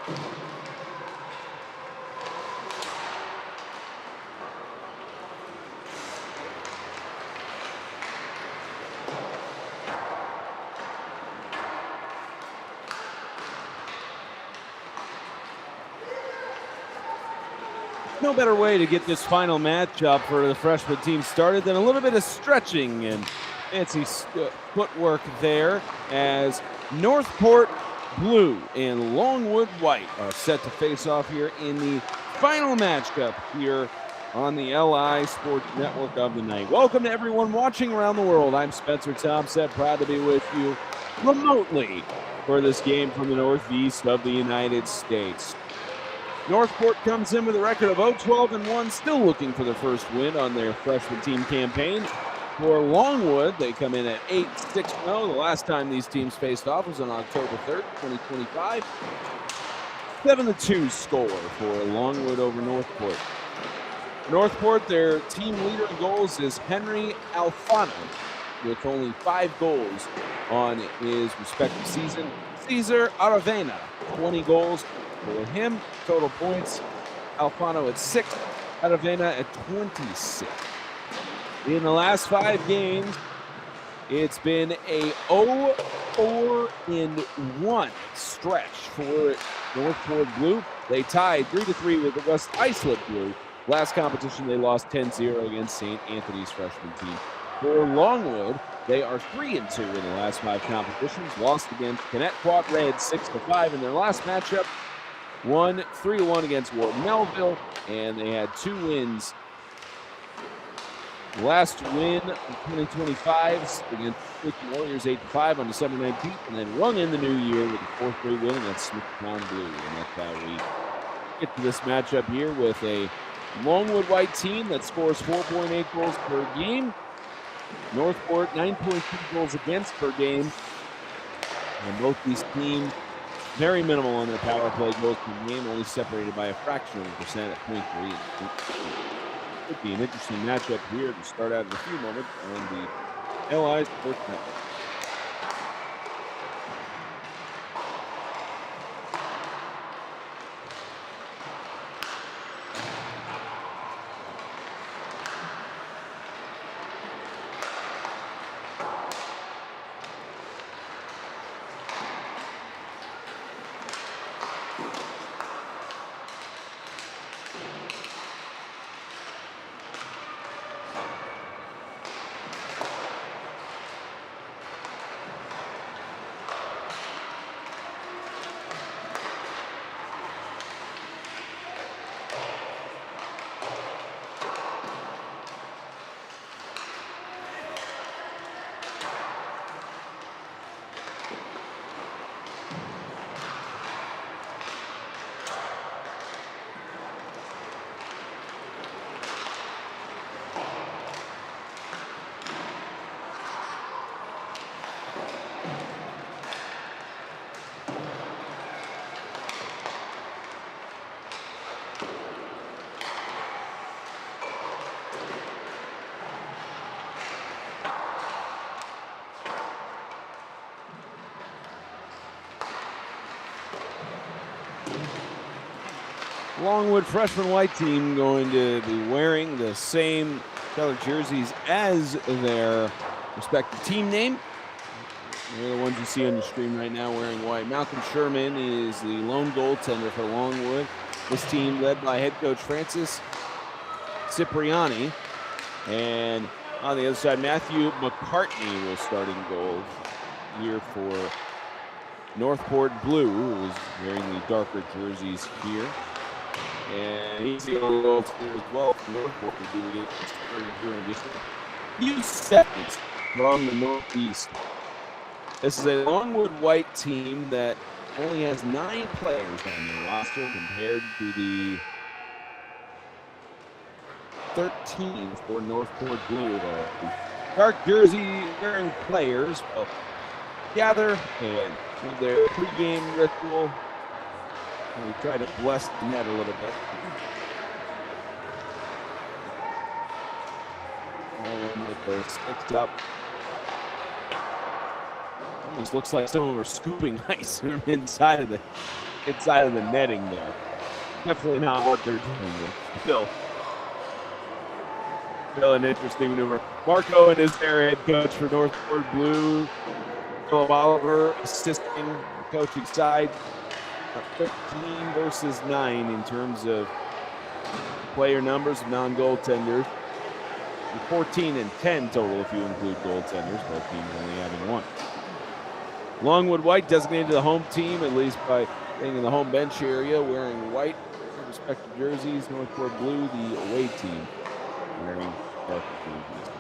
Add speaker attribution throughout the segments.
Speaker 1: No better way to get this final matchup for the freshman team started than a little bit of stretching and fancy footwork there, as Northport Blue and Longwood White are set to face off here in the final matchup here on the LI Sports Network of the night. Welcome to everyone watching around the world. I'm Spencer Thompson, proud to be with you remotely for this game from the northeast of the United States. Northport comes in with a record of 0-12-1, still looking for the first win on their freshman team campaign. For Longwood, they come in at 8-6-0. The last time these teams faced off was on October 3rd, 2025. 7-2 score for Longwood over Northport. Northport, their team leader in goals is Henry Alfano, with only 5 goals on his respective season. Cesar Aravena, 20 goals for him. Total points, Alfano at 6, Aravena at 26. In the last 5 games, it's been a 0-4-1 stretch for Northport Blue. They tied 3-3 with the West Islip Blue. Last competition, they lost 10-0 against St. Anthony's freshman team. For Longwood, they are 3-2 in the last 5 competitions. Lost against Connecticut Red 6-5 in their last matchup. Won 3-1 against Ward Melville, and they had 2 wins. Last win in 2025 against Clifton Warriors 8-5 on December 19th, and then rung in the new year with a 4-3 win against Smithtown Blue. And that's how we get to this matchup here with a Longwood White team that scores 4.8 goals per game. Northport 9.2 goals against per game. And both these teams very minimal on their power play goals per game, only separated by a fraction of a percent at 0.3. Could be an interesting matchup here to start out in a few moments on the LI Sports Network. Longwood freshman white team going to be wearing the same color jerseys as their respective team name. They're the ones you see on the screen right now wearing white. Malcolm Sherman is the lone goaltender for Longwood. This team led by head coach Francis Cipriani. And on the other side, Matthew McCartney will start in goal here for Northport Blue, who is wearing the darker jerseys here. And he's the only goaltender as well for Northport to do it here in just a few seconds from the Northeast. This is a Longwood White team that only has 9 players on their roster compared to the 13 for Northport Blue. Dark jersey wearing players will gather and do their pregame ritual. And we try to bless the net a little bit. And with the sticks up. Almost looks like someone were scooping ice inside of the inside of the netting there. Definitely not what they're doing. Still an interesting maneuver. Mark Owen is their head coach for Northport Blue. Philip Oliver assisting the coaching side. 13 versus 9 in terms of player numbers of non-goaltenders. 14 and 10 total if you include goaltenders, both teams only having one. Longwood White designated the home team, at least by being in the home bench area, wearing white respective jerseys. Northport Blue, the away team, wearing darker jerseys.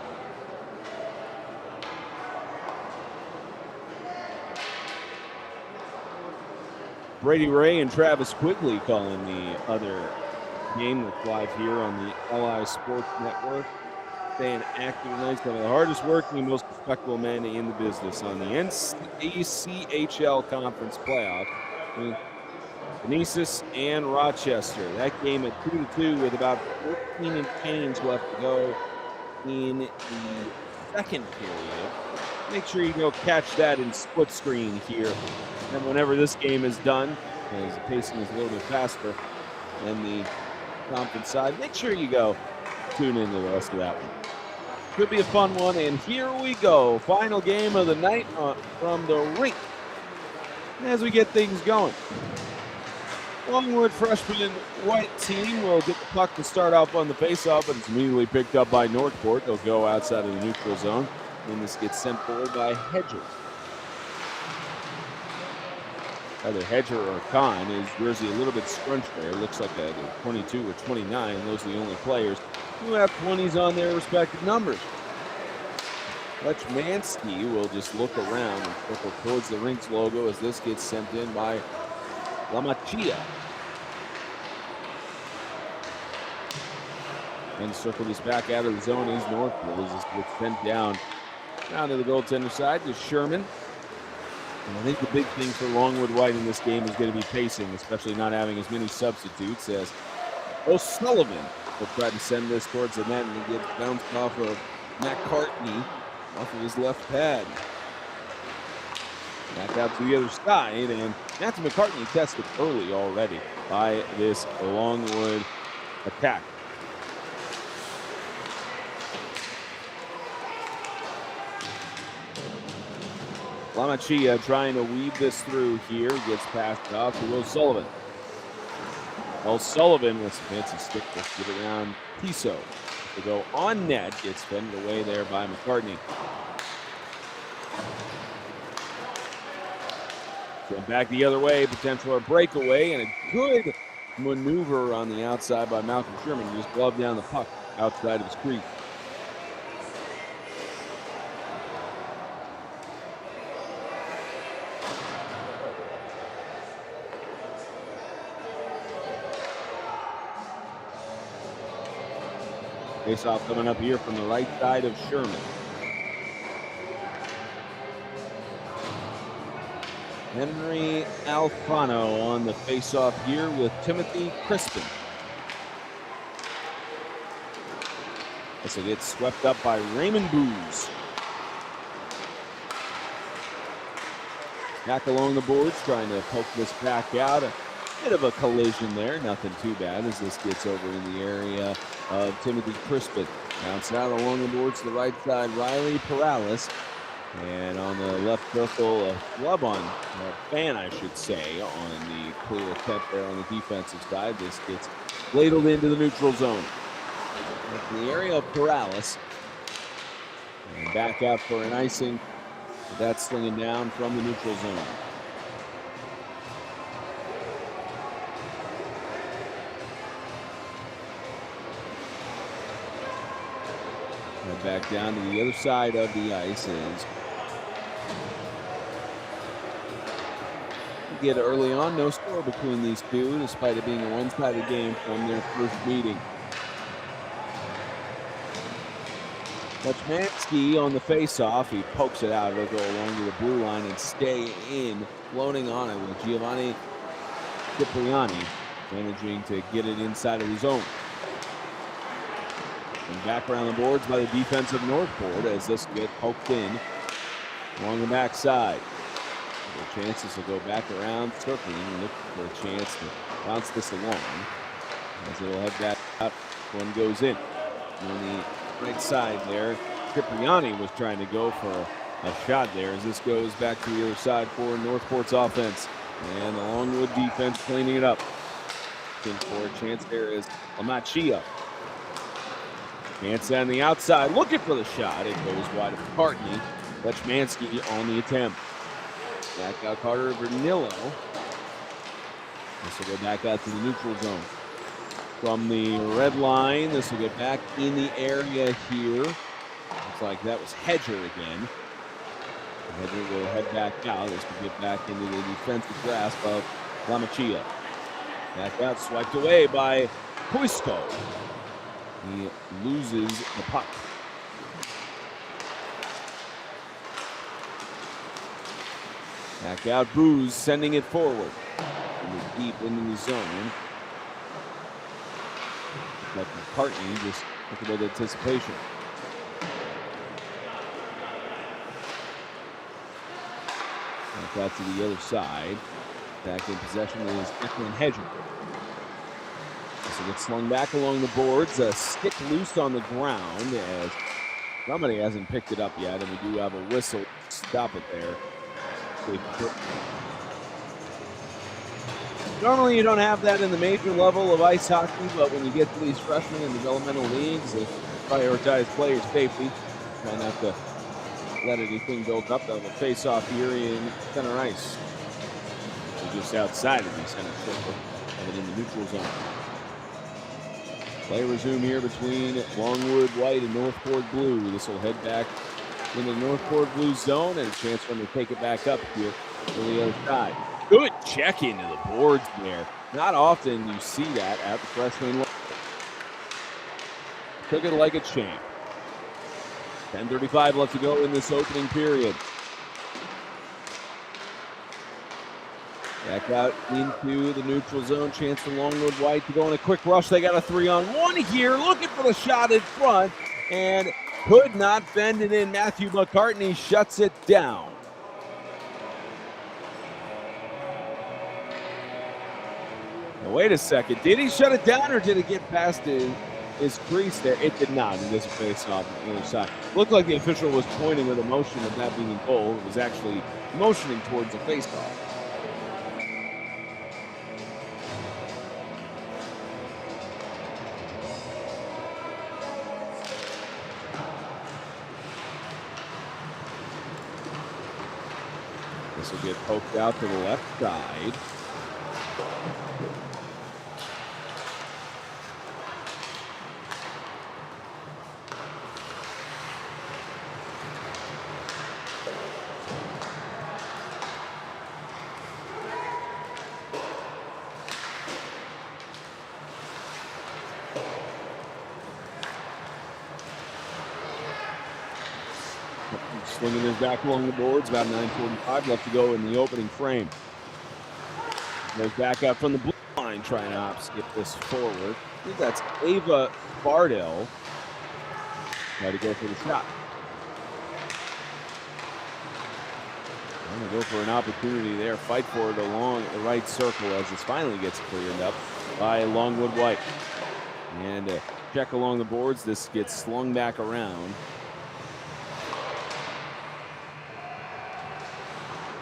Speaker 1: Brady Ray and Travis Quigley calling the other game that's live here on the LI Sports Network. Staying active tonight. Some of the hardest working and most respectable men in the business on the SCHL Conference playoff. Genesis and Rochester. That game at 2-2 with about 14 and change left to go in the second period. Make sure you go catch that in split screen here. And whenever this game is done, as the pacing is a little bit faster than the conference side, make sure you go tune in to the rest of that one. Could be a fun one, and here we go. Final game of the night from the rink as we get things going. Longwood freshman white team will get the puck to start off on the faceoff, but it's immediately picked up by Northport. They'll go outside of the neutral zone, and this gets sent forward by Hedger. Either Hedger or Khan. His jersey a little bit scrunched there. It looks like a 22 or 29. Those are the only players who have 20s on their respective numbers. Lechmansky will just look around and circle towards the rink's logo as this gets sent in by Lamachia. And circle this back out of the zone is Northport as this gets sent down to the goaltender side to Sherman. And I think the big thing for Longwood White in this game is going to be pacing, especially not having as many substitutes as O'Sullivan will try to send this towards the net, and he gets bounced off of McCartney off of his left pad. Back out to the other side, and Matthew McCartney tested early already by this Longwood attack. Lamachia trying to weave this through here. Gets passed off to O'Sullivan. O'Sullivan with some fancy stick to get around Piso. To go on net. Gets fended away there by McCartney. So back the other way. Potential breakaway and a good maneuver on the outside by Malcolm Sherman. He just gloved down the puck outside of his crease. Face-off coming up here from the right side of Sherman. Henry Alfano on the face-off here with Timothy Crispin. As it gets swept up by Raymond Booz. Back along the boards, trying to poke this back out. A bit of a collision there, nothing too bad as this gets over in the area of Timothy Crispin. Outside along the boards to the right side, Riley Perales. And on the left circle, a flub on, a fan I should say, on the clear attempt there on the defensive side. This gets ladled into the neutral zone. In the area of Perales. And back out for an icing. That's slinging down from the neutral zone. And back down to the other side of the ice is get early on, no score between these two, despite it being a one-sided game from their first meeting. Lechmansky on the face-off. He pokes it out. It'll go along to the blue line and stay in. Floating on it with Giovanni Cipriani managing to get it inside of his own. And back around the boards by the defense of Northport as this gets poked in along the backside. The chances will go back around, circling, and look for a chance to bounce this along. As it'll head back out, one goes in. On the right side there, Cipriani was trying to go for a shot there as this goes back to the other side for Northport's offense. And the Longwood defense cleaning it up. Looking for a chance there is Lamachia. Chance on the outside, looking for the shot. It goes wide of McCartney. Lechmansky on the attempt. Back out Carter Vernillo. This will go back out to the neutral zone. From the red line, this will get back in the area here. Looks like that was Hedger again. Hedger will head back out. This will get back into the defensive grasp of Lamachia. Back out, swiped away by Puisto. He loses the puck. Back out, Booz sending it forward. Deep into the zone. Like McCartney just looking at anticipation. Back out to the other side. Back in possession is Declan Hedger. So gets slung back along the boards. A stick loose on the ground as somebody hasn't picked it up yet, and we do have a whistle. Stop it there. Normally you don't have that in the major level of ice hockey, but when you get to these freshmen and developmental leagues, they prioritize player safety. Try not to let anything build up. They'll have a face-off here in center ice. So just outside of the center circle, have it in the neutral zone. Play resume here between Longwood White and Northport Blue. This will head back in the Northport Blue zone, and a chance for them to take it back up here on the other side. Good check into the boards there. Not often you see that at the freshman level. Took it like a champ. 10:35 left to go in this opening period. Back out into the neutral zone. Chance for Longwood White to go in a quick rush. They got a 3-on-1 here. Looking for the shot in front and could not bend it in. Matthew McCartney shuts it down. Now, wait a second. Did he shut it down or did it get past his crease there? It did not. It just face off on the other side. Looked like the official was pointing with a motion of that being a goal. It was actually motioning towards the face-off. This will get poked out to the left side. Swinging his back along the boards, about 9:45 left to go in the opening frame. Goes back out from the blue line, trying to hop skip this forward. I think that's Ava Bardell. Try to go for the shot. I'm going to go for an opportunity there. Fight for it along the right circle as this finally gets cleared up by Longwood White. And a check along the boards. This gets slung back around.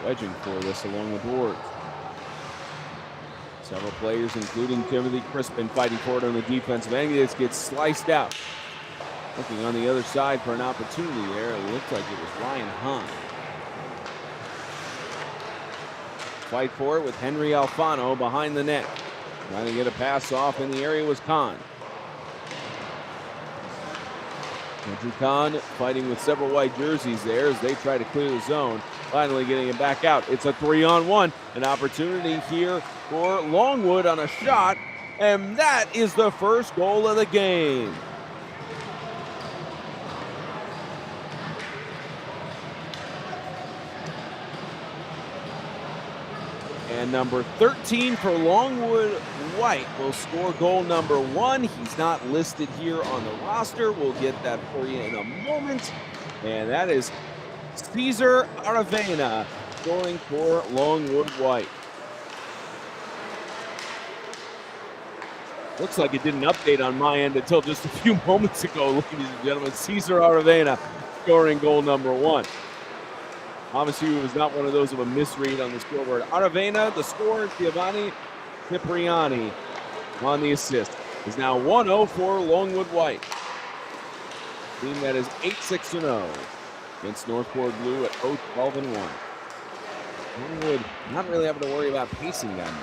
Speaker 1: Wedging for this along the boards. Several players, including Timothy Crispin, fighting for it on the defensive end. This gets sliced out. Looking on the other side for an opportunity there. It looked like it was Ryan Hahn. Fight for it with Henry Alfano behind the net. Trying to get a pass off in the area was Kahn. Andrew Kahn fighting with several white jerseys there as they try to clear the zone. Finally getting it back out. It's a 3-on-1. An opportunity here for Longwood on a shot. And that is the first goal of the game. And number 13 for Longwood White will score goal number 1. He's not listed here on the roster. We'll get that for you in a moment. And that is Cesar Aravena scoring for Longwood White. Looks like it didn't update on my end until just a few moments ago, ladies and gentlemen. Cesar Aravena scoring goal number 1. Obviously, it was not one of those of a misread on the scoreboard. Aravena, the scorer, Giovanni Cipriani on the assist. Is now 1-0 for Longwood White. Team that is 8-6-0 against Northport Blue at 0-12-1. Longwood not really having to worry about pacing them,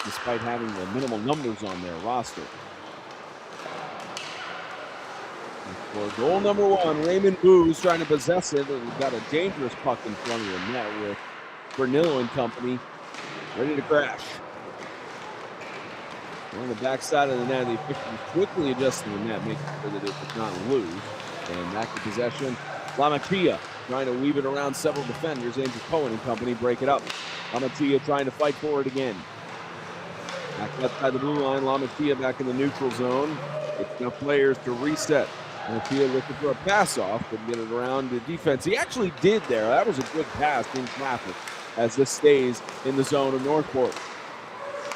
Speaker 1: despite having the minimal numbers on their roster. For goal number 1, Raymond Booz trying to possess it. We've got a dangerous puck in front of the net with Bernillo and company ready to crash. On the backside of the net, the officials quickly adjusting the net, making sure that it does not lose. And back to possession. Lamachia trying to weave it around several defenders. Andrew Cohen and company break it up. Lamachia trying to fight for it again. Back outside the blue line, Lamachia back in the neutral zone. It's enough players to reset. Lamachia looking for a pass off, but get it around the defense. He actually did there. That was a good pass in traffic as this stays in the zone of Northport.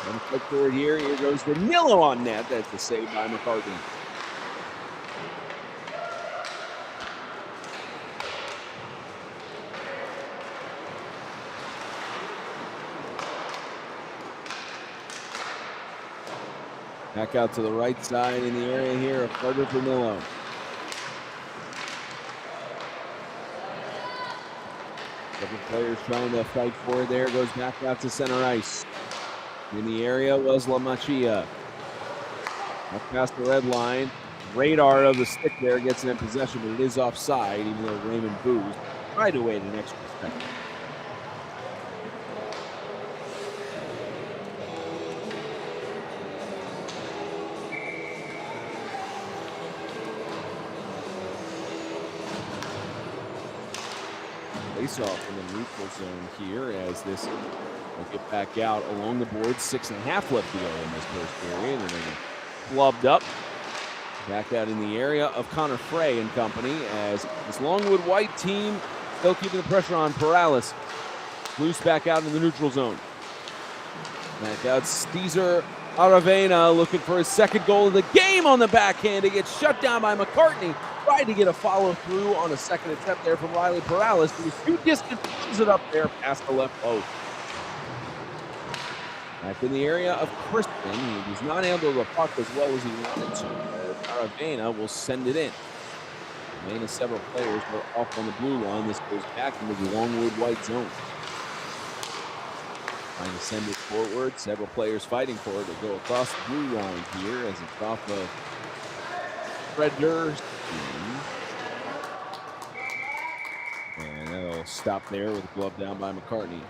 Speaker 1: And click forward here. Here goes Danilo on net. That's a save by McCartney. Back out to the right side in the area here of Frederick Danilo. Several players trying to fight for it there. Goes back out to center ice. In the area was Lamachia. Up past the red line. Radar of the stick there gets in possession, but it is offside, even though Raymond Booz tried to wait an extra second. Face off in the neutral zone here as this will get back out along the board. 6.5 left to go in this first period. And then flubbed up. Back out in the area of Connor Frey and company as this Longwood White team still keeping the pressure on Perales. Loose back out in the neutral zone. Back out Cesar Aravena looking for his second goal of the game on the backhand. It gets shut down by McCartney. Tried to get a follow-through on a second attempt there from Riley Perales. He was too distant, puts it up there past the left post. Back in the area of Crispin. He does not handle the puck as well as he wanted to. Aravena will send it in. Aravena, several players are off on the blue line. This goes back into the Longwood White zone. Trying to send it forward. Several players fighting for it to go across the blue line here as it's off of Fred Durst. And that'll stop there with a glove down by McCartney.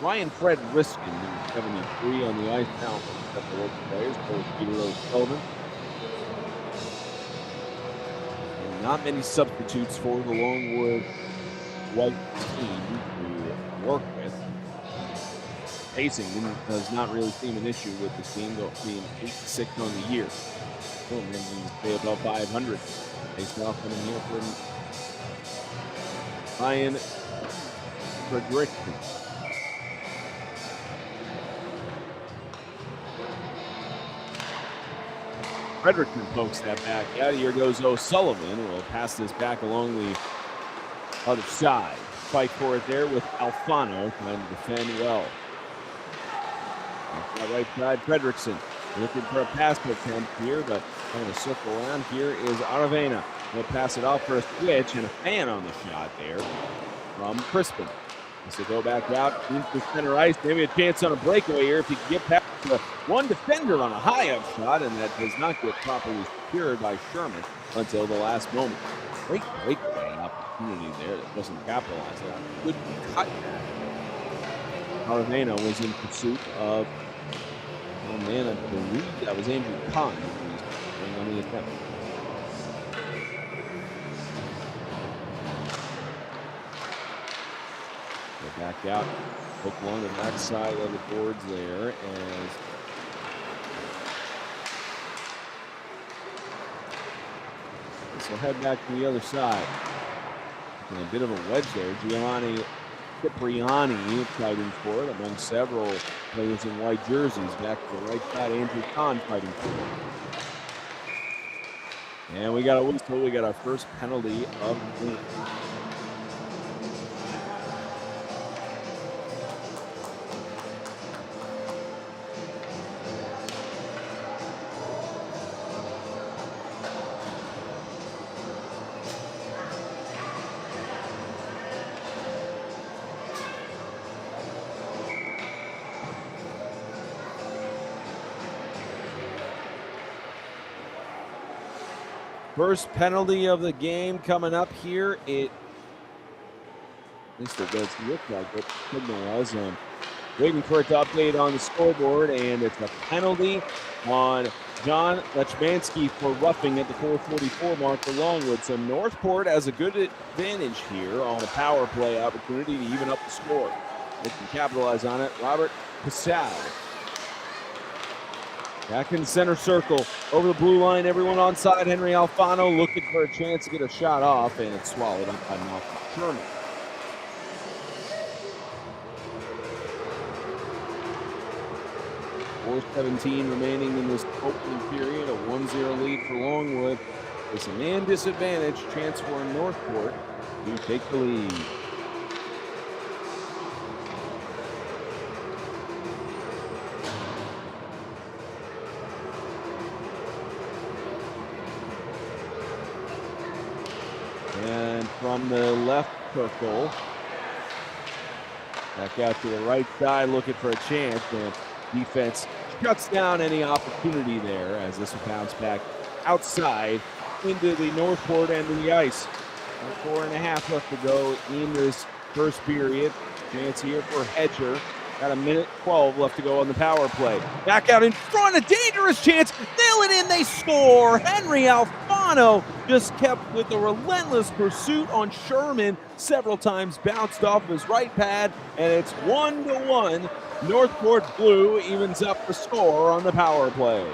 Speaker 1: Ryan Fred Riskin, who's 73 on the ice now. Got the local players, both Peter O'Sullivan. And not many substitutes for the Longwood White team to work with. Pacing does not really seem an issue with this team, being 8-6 on the year. So maybe stay above 500. Faced off in here from Ryan Frederickson. Frederickson pokes that back out. Here goes O'Sullivan. We'll pass this back along the other side. Fight for it there with Alfano trying to defend well. On the right side, Frederickson looking for a pass attempt here, but trying to circle around. Here is Aravena. He'll pass it off for a switch and a fan on the shot there from Crispin. So go back out into center ice. Maybe a chance on a breakaway here if he can get past the one defender on a high-up shot, and that does not get properly secured by Sherman until the last moment. Great breakaway opportunity there that wasn't capitalized on. Good cut. Aravena was in pursuit of, oh man, I believe that was Andrew Kahn who was on the attempt. Back out, look along the back side of the boards there as this will head back to the other side. And a bit of a wedge there. Giovanni Cipriani fighting for it among several players in white jerseys. Back to the right side, Andrew Kahn fighting for it. And we got a whistle. We got our first penalty of the game. First penalty of the game coming up here. At least it does look like it. Was waiting for it to update on the scoreboard, and it's a penalty on John Lechmansky for roughing at the 4:44 mark for Longwood. So Northport has a good advantage here on a power play opportunity to even up the score. They can capitalize on it. Robert Passau. Back in the center circle, over the blue line, everyone on side. Henry Alfano looking for a chance to get a shot off, and it's swallowed up by Malcolm Sherman. .417 remaining in this opening period. A 1-0 lead for Longwood. It's a man disadvantage. Chance for Northport to take the lead. And from the left circle, back out to the right side, looking for a chance. And defense shuts down any opportunity there as this will bounce back outside into the Northport end of the ice. 4.5 left to go in this first period. Chance here for Hedger. Got a minute 12 left to go on the power play. Back out in front, a dangerous chance. Nail it in, they score. Henry Alfano just kept with a relentless pursuit on Sherman. Several times bounced off his right pad, and it's 1-1. Northport Blue evens up the score on the power play.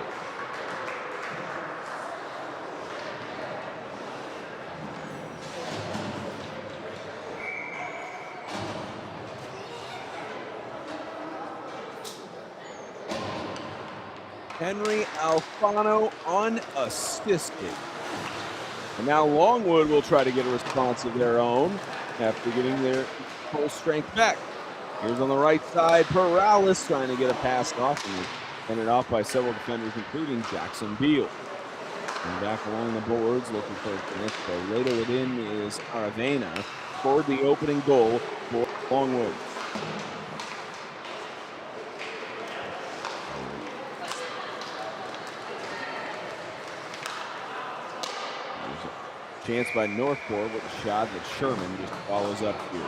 Speaker 1: Henry Alfano unassisted. And now Longwood will try to get a response of their own after getting their full strength back. Here's on the right side, Perales trying to get a pass off, and fended off by several defenders, including Jackson Beal. And back along the boards, looking for a chance to ladle it in is Aravena. Scored the opening goal for Longwood. Chance by Northport with a shot that Sherman just follows up here.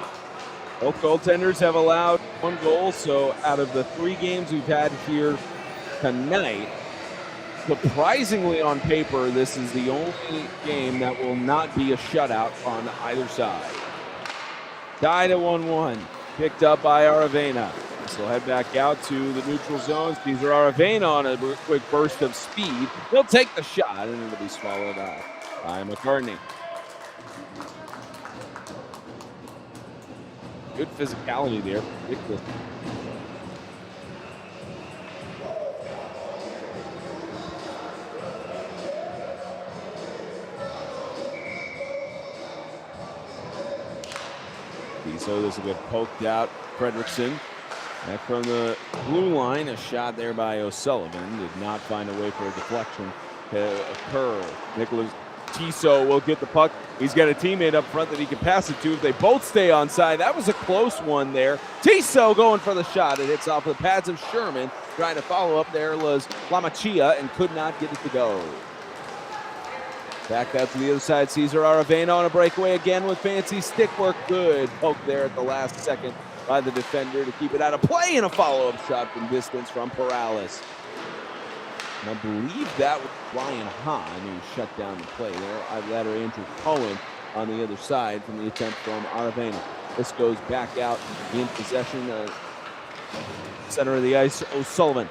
Speaker 1: Both goaltenders have allowed one goal, so out of the 3 games we've had here tonight, surprisingly on paper, this is the only game that will not be a shutout on either side. Tied at 1-1, picked up by Aravena. So we'll head back out to the neutral zone. Cesar Aravena on a quick burst of speed. He'll take the shot, and it'll be swallowed up by McCartney. Good physicality there. Ridiculous. So this will get poked out. Fredrickson. Back from the blue line, a shot there by O'Sullivan. Did not find a way for a deflection to occur. Nicholas Tiso will get the puck. He's got a teammate up front that he can pass it to if they both stay on side. That was a close one there. Tiso going for the shot. It hits off the pads of Sherman. Trying to follow up there was Lamachia and could not get it to go. Back out to the other side. Cesar Aravena on a breakaway again with fancy stick work. Good poke there at the last second by the defender to keep it out of play, and a follow-up shot from distance from Perales. And I believe that was Ryan Hahn who shut down the play there. That or Andrew Cohen on the other side from the attempt from Aravena. This goes back out in possession. Center of the ice, O'Sullivan.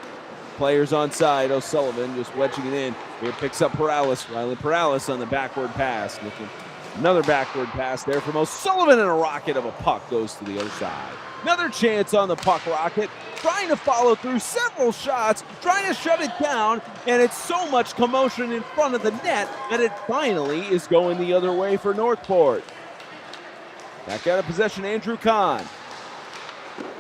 Speaker 1: Players on side. O'Sullivan just wedging it in. Here picks up Perales. Riley Perales on the backward pass. Looking Another backward pass there from O'Sullivan, and a rocket of a puck goes to the other side. Another chance on the puck rocket, trying to follow through several shots, trying to shut it down, and it's so much commotion in front of the net that it finally is going the other way for Northport. Back out of possession, Andrew Kahn.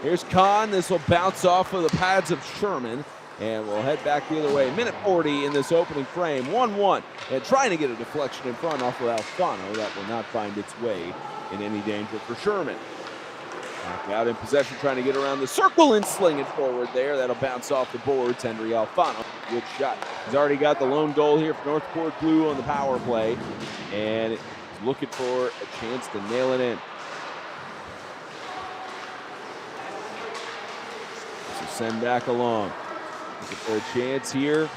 Speaker 1: Here's Kahn. This will bounce off of the pads of Sherman, and we'll head back the other way. Minute 40 in this opening frame, 1-1, and trying to get a deflection in front off of Alfano. That will not find its way in any danger for Sherman. Back out in possession, trying to get around the circle and sling it forward there. That'll bounce off the boards. Henry Alfano, good shot. He's already got the lone goal here for Northport Blue on the power play, and he's looking for a chance to nail it in. So send back along. Looking for a chance here.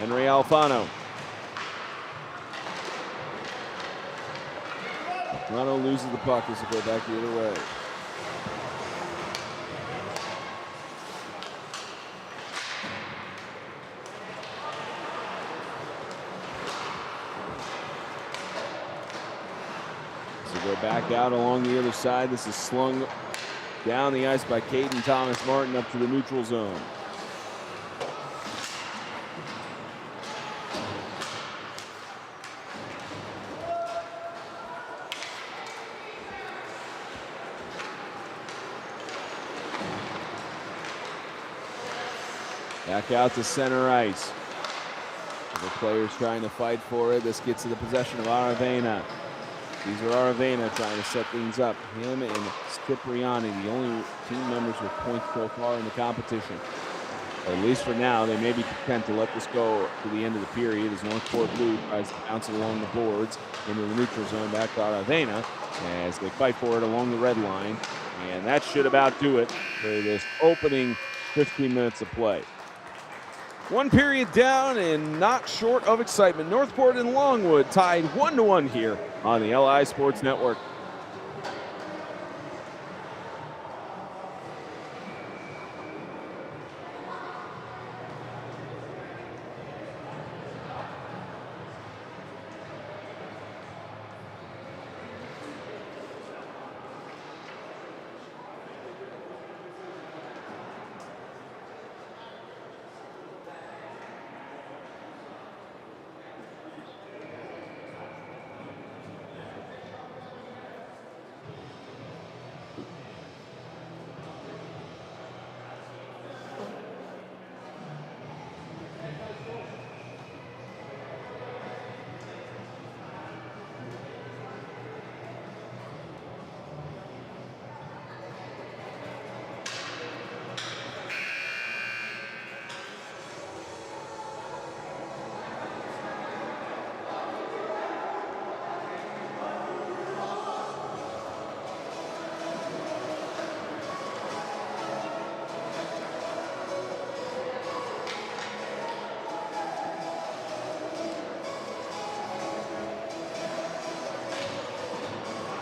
Speaker 1: Henry Alfano. Toronto loses the puck as they go back the other way. So go back out along the other side. This is slung down the ice by Caden Thomas Martin up to the neutral zone. Back out to center ice. The players trying to fight for it. This gets to the possession of Aravena. These are Aravena trying to set things up. Him and Cipriani, the only team members with points so far in the competition. Or at least for now, they may be content to let this go to the end of the period as Northport Blue tries to bounce it along the boards into the neutral zone back to Aravena as they fight for it along the red line. And that should about do it for this opening 15 minutes of play. One period down and not short of excitement. Northport and Longwood tied 1-1 here on the LI Sports Network.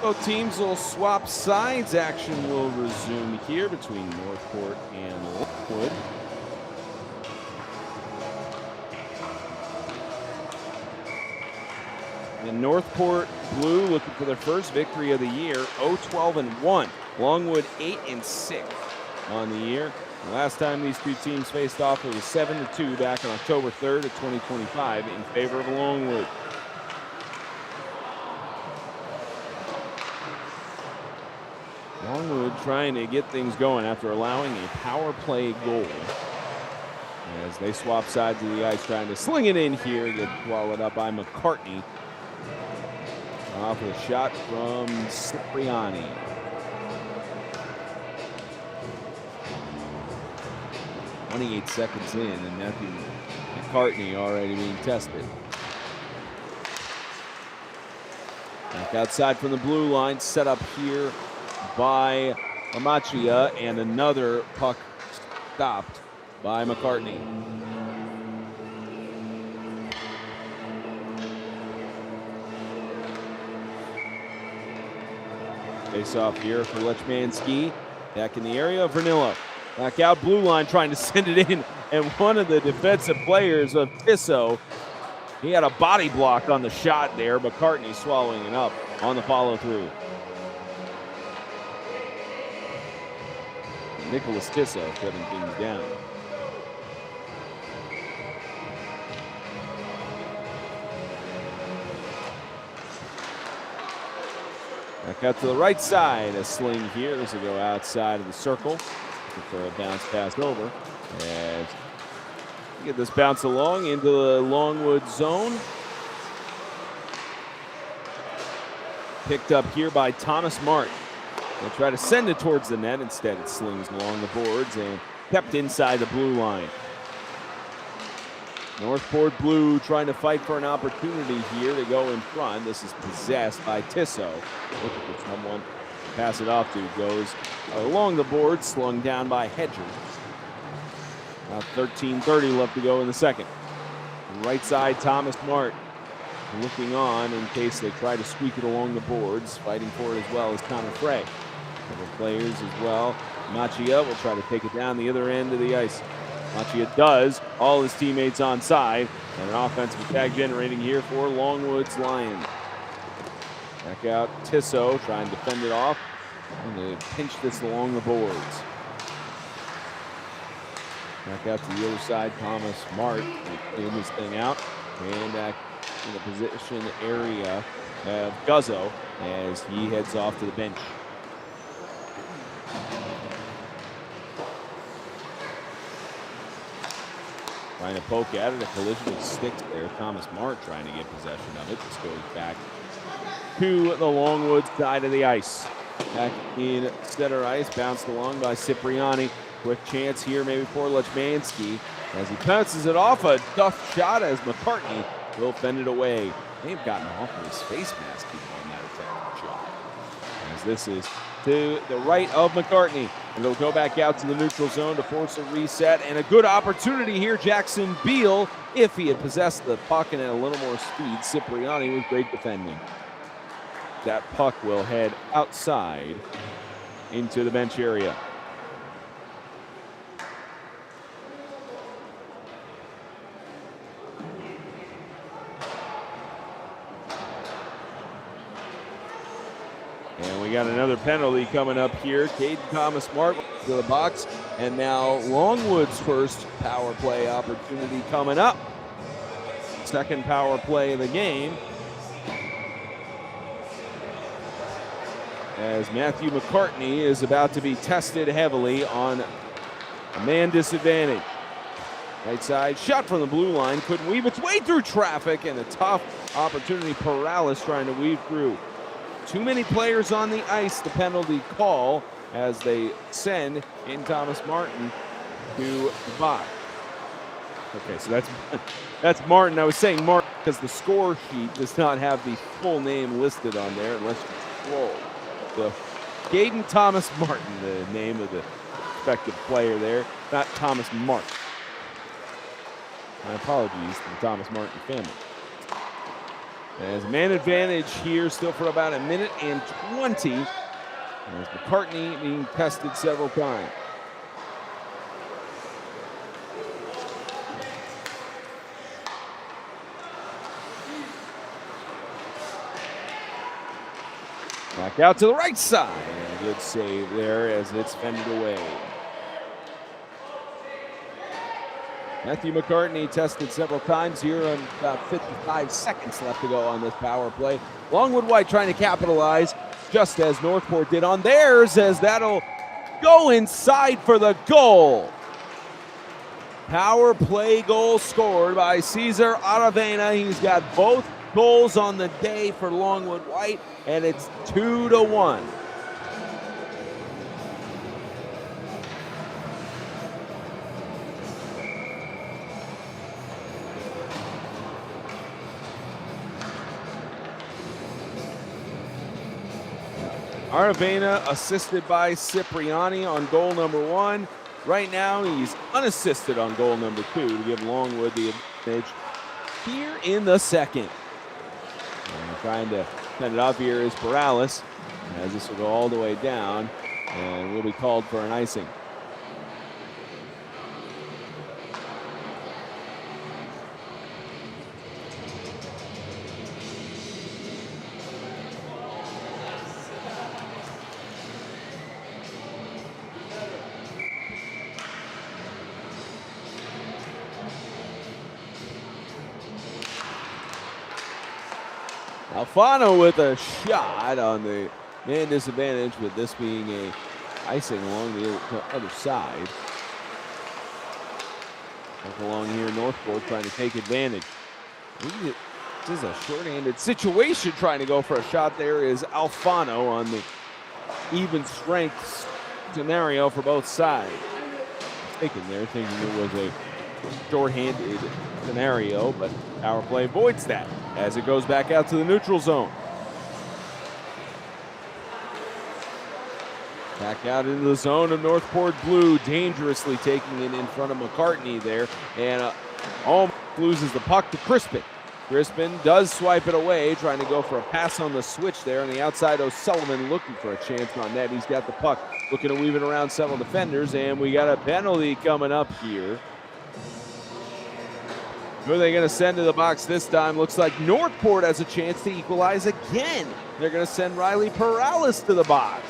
Speaker 1: Both teams will swap sides. Action will resume here between Northport and Longwood. And Northport Blue looking for their first victory of the year, 0-12-1. Longwood 8-6 on the year. The last time these two teams faced off, it was 7-2 back on October 3rd of 2025 in favor of Longwood. Longwood trying to get things going after allowing a power play goal. As they swap sides of the ice, trying to sling it in here, get swallowed up by McCartney. Off a shot from Cipriani. "28 seconds in, and Matthew McCartney already being tested. Back outside from the blue line, set up here by Amachia, and another puck stopped by McCartney. Face off here for Lechmansky. Back in the area, Vernillo. Back out blue line, trying to send it in, and one of the defensive players of Pisso He had a body block on the shot there. McCartney swallowing it up on the follow-through. Nicholas Tissa shutting things down. Back out to the right side. A sling here. This will go outside of the circle for a bounce pass over. As we get this bounce along into the Longwood zone. Picked up here by Thomas Martin. They'll try to send it towards the net. Instead, it slings along the boards and kept inside the blue line. Northport Blue trying to fight for an opportunity here to go in front. This is possessed by Tissot. Looking for someone to pass it off to. Goes along the board, slung down by Hedger. About 13:30 left to go in the second. Right side, Thomas Mart looking on in case they try to squeak it along the boards. Fighting for it as well as Connor Frey. Other players as well. Machia will try to take it down the other end of the ice. Machia does. All his teammates on side. And an offensive attack generating here for Longwood's Lions. Back out Tissot trying to fend it off. And they pinch this along the boards. Back out to the other side, Thomas Mart clearing this thing out. And back in the position area of Guzzo as he heads off to the bench. Trying to poke at it, a collision with sticks there. Thomas Mart trying to get possession of it. This goes back to the Longwood side of the ice. Back in center ice, bounced along by Cipriani. Quick chance here maybe for Lechmansky as he bounces it off. A tough shot as McCartney will fend it away. They've gotten off of his face mask on that attack shot. As this is to the right of McCartney. And they'll go back out to the neutral zone to force a reset. And a good opportunity here, Jackson Beal, if he had possessed the puck and had a little more speed. Cipriani with great defending. That puck will head outside into the bench area. And we got another penalty coming up here. Caden Thomas Mart to the box. And now Longwood's first power play opportunity coming up. Second power play of the game. As Matthew McCartney is about to be tested heavily on a man disadvantage. Right side, shot from the blue line. Couldn't weave its way through traffic. And a tough opportunity. Perales trying to weave through. Too many players on the ice, the penalty call, as they send in Thomas Martin to the box. Okay, so that's Martin. I was saying Martin because the score sheet does not have the full name listed on there unless you scroll. So, Caden Thomas Martin, the name of the respective player there, not Thomas Martin. My apologies to the Thomas Martin family. As man advantage here, still for about a minute and 20. As McCartney being tested several times. Back out to the right side. And a good save there as it's fended away. Matthew McCartney tested several times here, and about 55 seconds left to go on this power play. Longwood White trying to capitalize, just as Northport did on theirs, as that'll go inside for the goal. Power play goal scored by Cesar Aravena. He's got both goals on the day for Longwood White, and it's 2-1. Aravena assisted by Cipriani on goal number 1. Right now, he's unassisted on goal number 2 to give Longwood the advantage here in the second. And trying to send it off here is Perales, as this will go all the way down and will be called for an icing. Alfano with a shot on the man disadvantage, with this being a icing along the other side. Up along here, Northport trying to take advantage. This is a short-handed situation. Trying to go for a shot there is Alfano on the even strength scenario for both sides. Mistaken there, thinking it was a short-handed scenario, but power play avoids that as it goes back out to the neutral zone. Back out into the zone of Northport Blue, dangerously taking it in front of McCartney there, and loses the puck to Crispin. Crispin does swipe it away, trying to go for a pass on the switch there on the outside. O'Sullivan looking for a chance on net. He's got the puck, looking to weave it around several defenders, and we got a penalty coming up here. Who are they going to send to the box this time? Looks like Northport has a chance to equalize again. They're going to send Riley Perales to the box.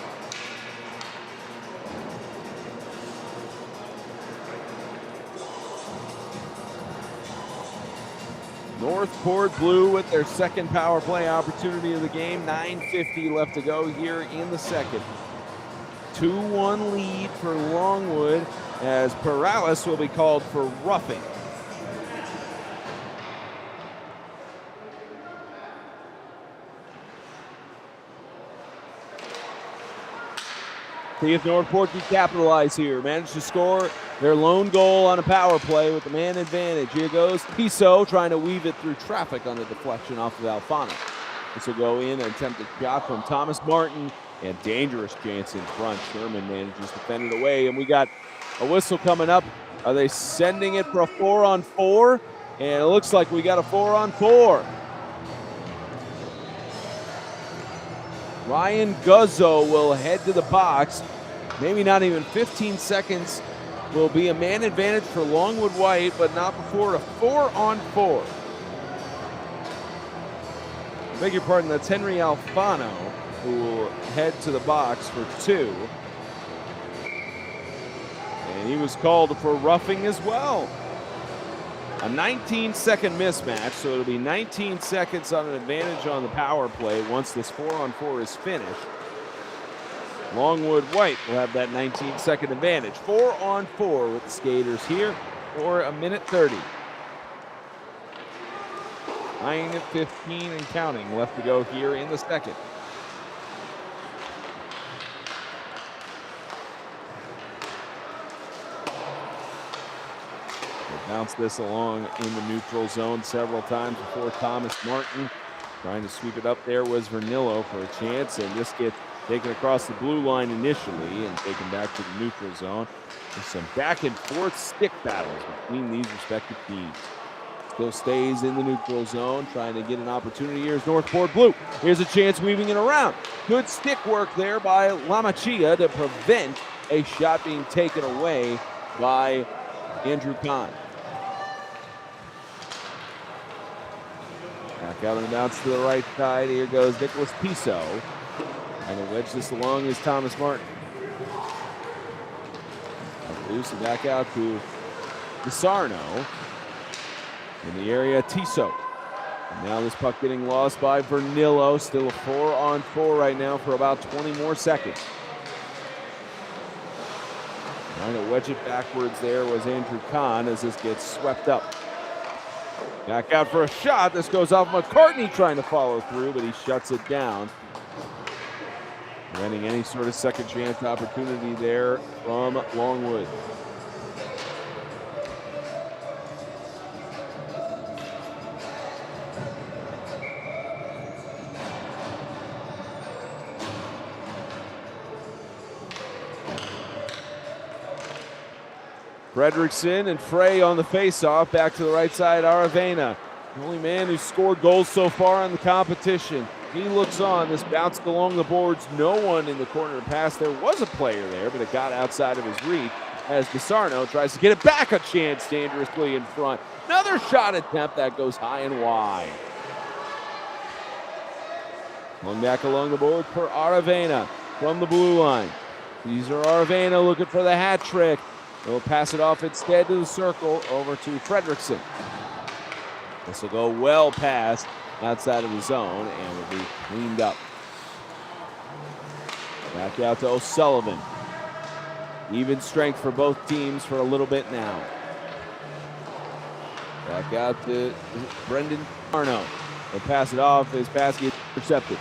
Speaker 1: Northport Blue with their second power play opportunity of the game. 9:50 left to go here in the second. 2-1 lead for Longwood as Perales will be called for roughing. See if Northport can capitalize here. Managed to score their lone goal on a power play with the man advantage. Here goes Piso trying to weave it through traffic on the deflection off of Alfano. This will go in, an attempted shot from Thomas Martin, and dangerous chance in front. Sherman manages to fend it away, and we got a whistle coming up. Are they sending it for a 4-on-4? And it looks like we got a 4-on-4. Ryan Guzzo will head to the box. Maybe not even 15 seconds will be a man advantage for Longwood White, but not before a 4-on-4. Beg your pardon, that's Henry Alfano who will head to the box for 2. And he was called for roughing as well. A 19-second mismatch, so it'll be 19 seconds on an advantage on the power play once this 4-on-4 is finished. Longwood White will have that 19-second advantage. 4-on-4 with the skaters here for a minute 30. 9:15 and counting left to go here in the second. Bounce this along in the neutral zone several times before Thomas Martin. Trying to sweep it up there was Vernillo for a chance, and this gets taken across the blue line initially and taken back to the neutral zone. There's some back and forth stick battles between these respective teams. Still stays in the neutral zone, trying to get an opportunity. Here's Northport Blue. Here's a chance weaving it around. Good stick work there by Lamachia to prevent a shot being taken away by Andrew Kahn. Back out on the bounce to the right side. Here goes Nicholas Piso. And to wedge this along is Thomas Martin. Loose and back out to DeSarno. In the area, Tiso. And now this puck getting lost by Vernillo. Still a 4-on-4 right now for about 20 more seconds. Trying to wedge it backwards there was Andrew Kahn as this gets swept up. Back out for a shot. This goes off McCartney trying to follow through, but he shuts it down. Preventing any sort of second chance opportunity there from Longwood. Fredrickson and Frey on the faceoff. Back to the right side, Aravena. The only man who's scored goals so far in the competition. He looks on. This bounced along the boards. No one in the corner to pass. There was a player there, but it got outside of his reach as DeSarno tries to get it back a chance dangerously in front. Another shot attempt that goes high and wide. Going back along the board for Aravena from the blue line. These are Aravena looking for the hat trick. They'll pass it off instead to the circle over to Fredrickson. This will go well past outside of the zone and will be cleaned up. Back out to O'Sullivan. Even strength for both teams for a little bit now. Back out to Brendan Arno. He'll pass it off. His pass gets intercepted.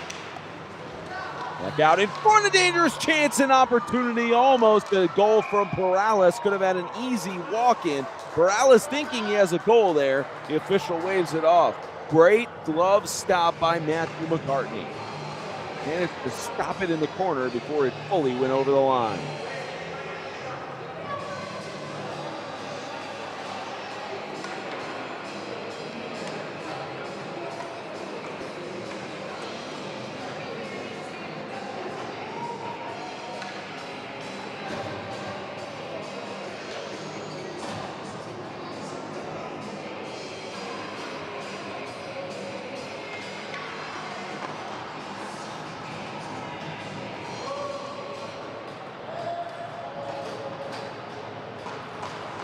Speaker 1: Back out in front, a dangerous chance and opportunity. Almost a goal from Perales. Could have had an easy walk-in. Perales thinking he has a goal there. The official waves it off. Great glove stop by Matthew McCartney. Managed to stop it in the corner before it fully went over the line.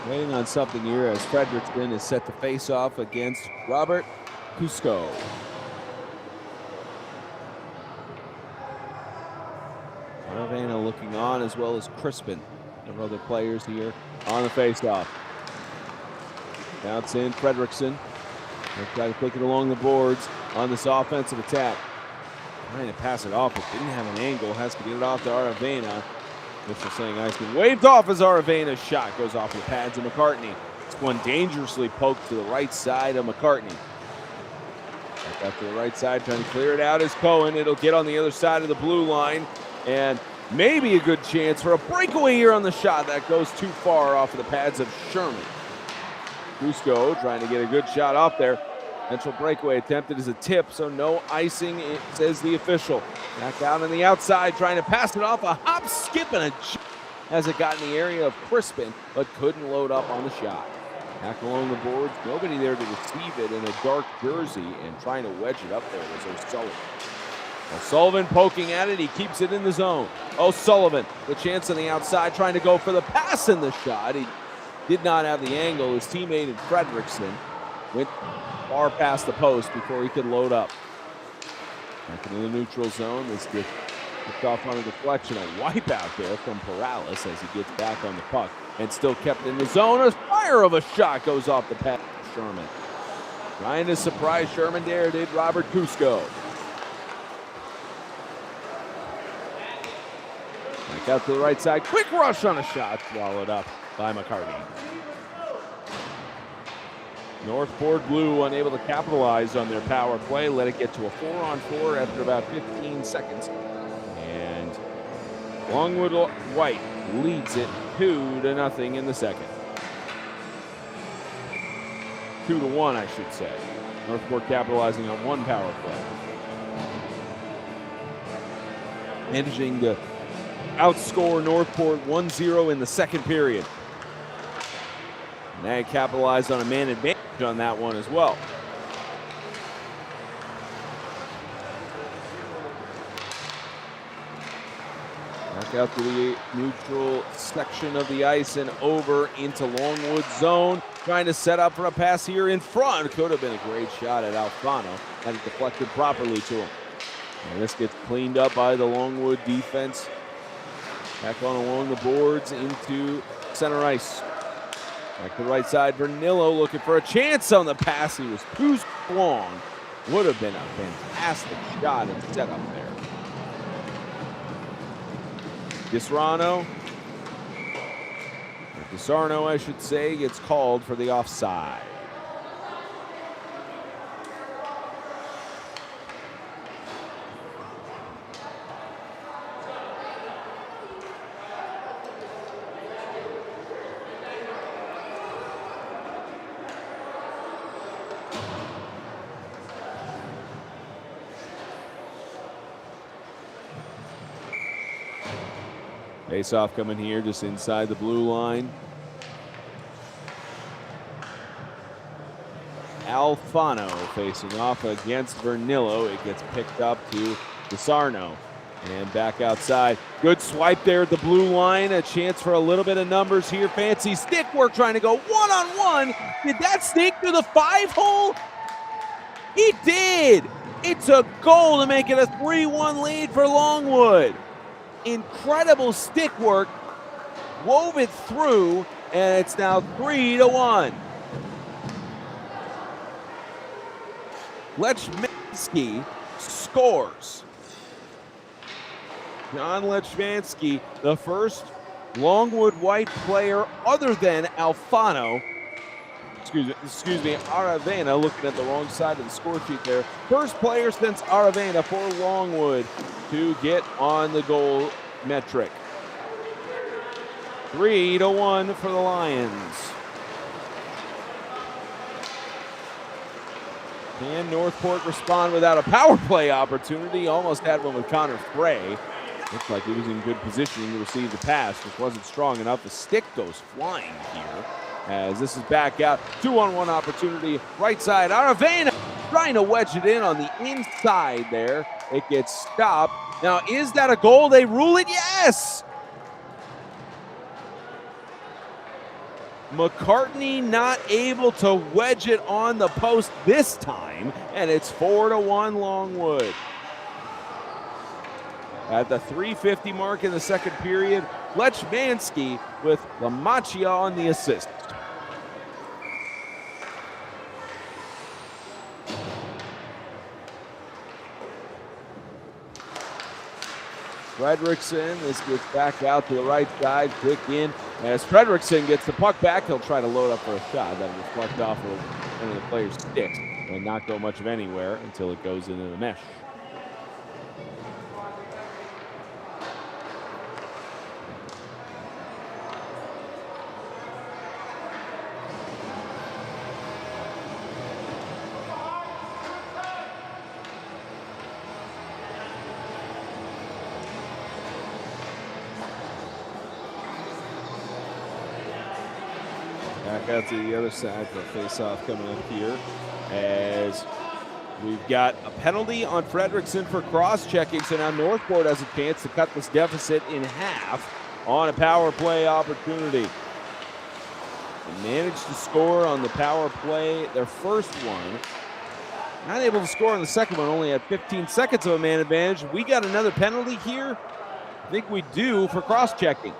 Speaker 1: Waiting on something here as Frederickson is set to face off against Robert Cusco. Aravena looking on, as well as Crispin. Several other players here on the face-off. Bounce in, Frederickson. They'll try to click it along the boards on this offensive attack. Trying to pass it off, but didn't have an angle. Has to get it off to Aravena. Official saying Iceman waved off as Aravena's shot goes off the pads of McCartney. This one dangerously poked to the right side of McCartney. Back up to the right side, trying to clear it out is Cohen. It'll get on the other side of the blue line, and maybe a good chance for a breakaway here on the shot. That goes too far off of the pads of Sherman. Cusco trying to get a good shot off there. Potential breakaway attempted as a tip, so no icing, it says the official. Back out on the outside, trying to pass it off. A hop, skip, and a jump as it got in the area of Crispin, but couldn't load up on the shot. Back along the boards, nobody there to receive it in a dark jersey, and trying to wedge it up there was O'Sullivan. O'Sullivan poking at it, he keeps it in the zone. O'Sullivan, the chance on the outside, trying to go for the pass in the shot. He did not have the angle. His teammate in Frederickson went far past the post before he could load up. Back into the neutral zone. This gets kicked off on a deflection. A wipe out there from Perales as he gets back on the puck and still kept in the zone. A fire of a shot goes off the pad of Sherman. Trying to surprise Sherman there did Robert Cusco. Back out to the right side. Quick rush on a shot. Swallowed up by McCartney. Northport Blue unable to capitalize on their power play. Let it get to a 4-on-4 after about 15 seconds. And Longwood White leads it 2-0 in the second. 2-1, I should say. Northport capitalizing on one power play. Managing to outscore Northport 1-0 in the second period. And they capitalized on a man advantage on that one as well. Back out to the neutral section of the ice and over into Longwood zone. Trying to set up for a pass here in front. Could have been a great shot at Alfano. Had it deflected properly to him. And this gets cleaned up by the Longwood defense. Back on along the boards into center ice. Back to the right side, Vernillo looking for a chance on the pass. He was too long. Would have been a fantastic shot and set up there. Disarno, I should say, gets called for the offside. Face-off coming here just inside the blue line. Alfano facing off against Vernillo. It gets picked up to Disarno. And back outside. Good swipe there at the blue line. A chance for a little bit of numbers here. Fancy stick work trying to go one-on-one. Did that sneak through the 5-hole? He did! It's a goal to make it a 3-1 lead for Longwood. Incredible stick work, wove it through, and it's now 3-1. Lechmansky scores. John Lechmansky, the first Longwood White player other than Alfano. Excuse me, Aravena, looking at the wrong side of the score sheet there. First player since Aravena for Longwood to get on the goal metric. 3-1 for the Lions. Can Northport respond without a power play opportunity? Almost had one with Connor Frey. Looks like he was in good positioning to receive the pass, which wasn't strong enough. The stick goes flying here as this is back out. 2-on-1 opportunity, right side. Aravena trying to wedge it in on the inside there. It gets stopped. Now, is that a goal? They rule it yes! McCartney not able to wedge it on the post this time, and it's 4-1 Longwood. At the 3:50 mark in the second period, Lechmansky with Lamachia on the assist. Fredrickson, this gets back out to the right side, quick in. As Fredrickson gets the puck back, he'll try to load up for a shot. That'll reflect off of one of the player's sticks and not go much of anywhere until it goes into the mesh. Back out to the other side for a face-off coming up here as we've got a penalty on Fredrickson for cross-checking. So now Northport has a chance to cut this deficit in half on a power play opportunity. They managed to score on the power play, their first one. Not able to score on the second one, only had 15 seconds of a man advantage. We got another penalty here? I think we do for cross-checking.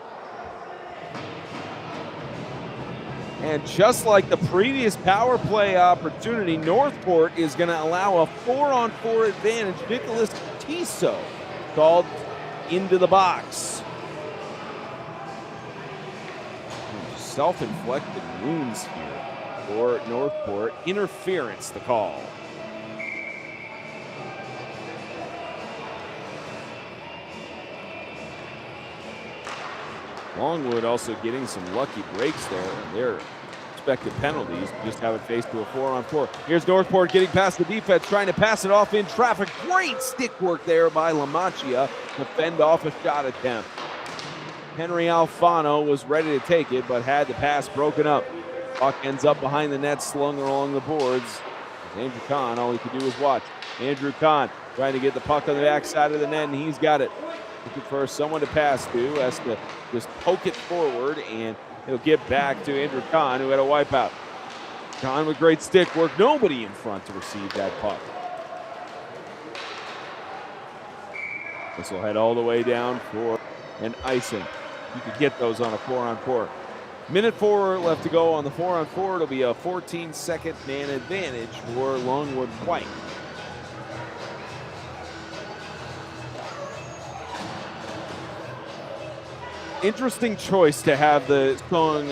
Speaker 1: And just like the previous power play opportunity, Northport is going to allow a 4-on-4 advantage. Nicholas Tiso called into the box. Self-inflicted wounds here for Northport. Interference, the call. Longwood also getting some lucky breaks there, and their expected penalties just haven't faced to a 4-on-4. Here's Northport getting past the defense, trying to pass it off in traffic. Great stick work there by Lamachia to fend off a shot attempt. Henry Alfano was ready to take it, but had the pass broken up. Puck ends up behind the net, slung along the boards. Andrew Kahn, all he could do was watch. Andrew Kahn trying to get the puck on the backside of the net, and he's got it. Looking for someone to pass to, has to just poke it forward, and he'll get back to Andrew Kahn, who had a wipeout. Kahn with great stick work, nobody in front to receive that puck. This will head all the way down for an icing. You could get those on a 4-on-4. Minute 4 left to go on the 4-on-4. It'll be a 14-second man advantage for Longwood White. Interesting choice to have the song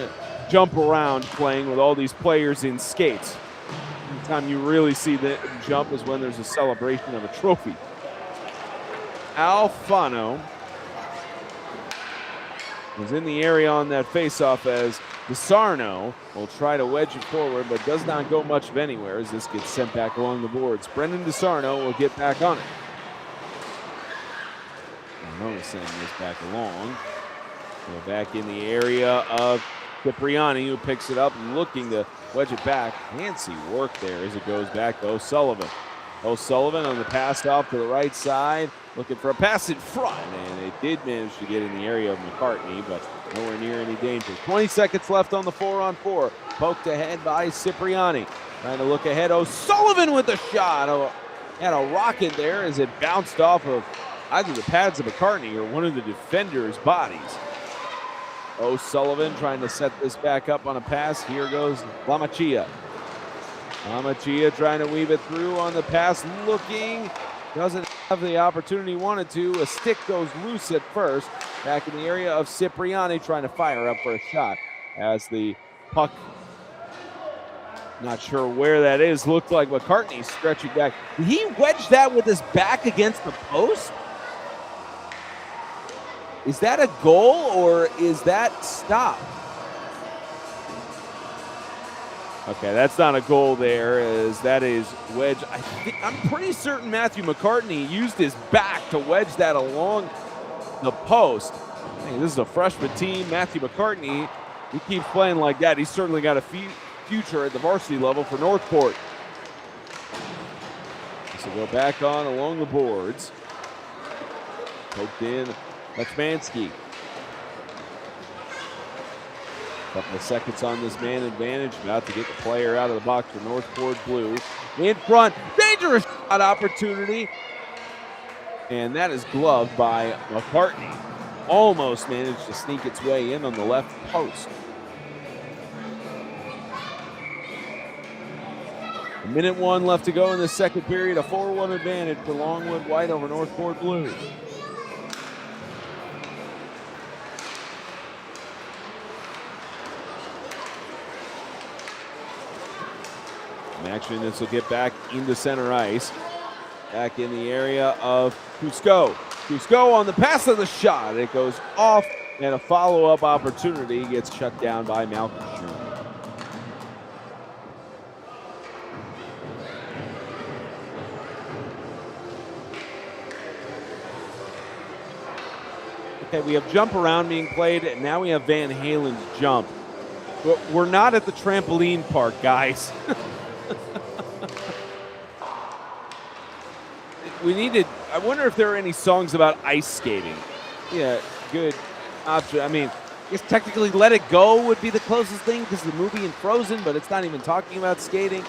Speaker 1: Jump Around playing with all these players in skates. The time you really see the jump is when there's a celebration of a trophy. Alfano is in the area on that faceoff as DeSarno will try to wedge it forward, but does not go much of anywhere as this gets sent back along the boards. Brendan DeSarno will get back on it. Noticing this back along. Go back in the area of Cipriani, who picks it up and looking to wedge it back. Fancy work there as it goes back to O'Sullivan. O'Sullivan on the pass off to the right side, looking for a pass in front, and it did manage to get in the area of McCartney, but nowhere near any danger. 20 seconds left on the 4-on-4. Poked ahead by Cipriani. Trying to look ahead. O'Sullivan with the shot. Oh, had a rocket there as it bounced off of either the pads of McCartney or one of the defenders' bodies. O'Sullivan trying to set this back up on a pass. Here goes Lamachia. Lamachia trying to weave it through on the pass. Looking. Doesn't have the opportunity he wanted to. A stick goes loose at first. Back in the area of Cipriani trying to fire up for a shot as the puck, not sure where that is, looked like McCartney stretching back. Did he wedge that with his back against the post? Is that a goal or is that stop? Okay, that's not a goal there, as that is wedge. I'm pretty certain Matthew McCartney used his back to wedge that along the post. Hey, this is a freshman team. Matthew McCartney, he keeps playing like that. He's certainly got a future at the varsity level for Northport. So go back on along the boards. Poked in, Lechmansky. Couple of seconds on this man advantage. About to get the player out of the box for Northport Blue. In front, dangerous shot opportunity. And that is gloved by McCartney. Almost managed to sneak its way in on the left post. A minute 1 left to go in the second period. A 4-1 advantage for Longwood White over Northport Blue. Action, this will get back into center ice. Back in the area of Cusco. Cusco on the pass of the shot. It goes off, and a follow-up opportunity gets shut down by Malcolm Sherman. Okay, we have jump around being played, and now we have Van Halen's jump. But we're not at the trampoline park, guys. We needed, I wonder if there are any songs about ice skating. Yeah, good option. I mean, I guess technically Let It Go would be the closest thing because the movie in Frozen, but it's not even talking about skating.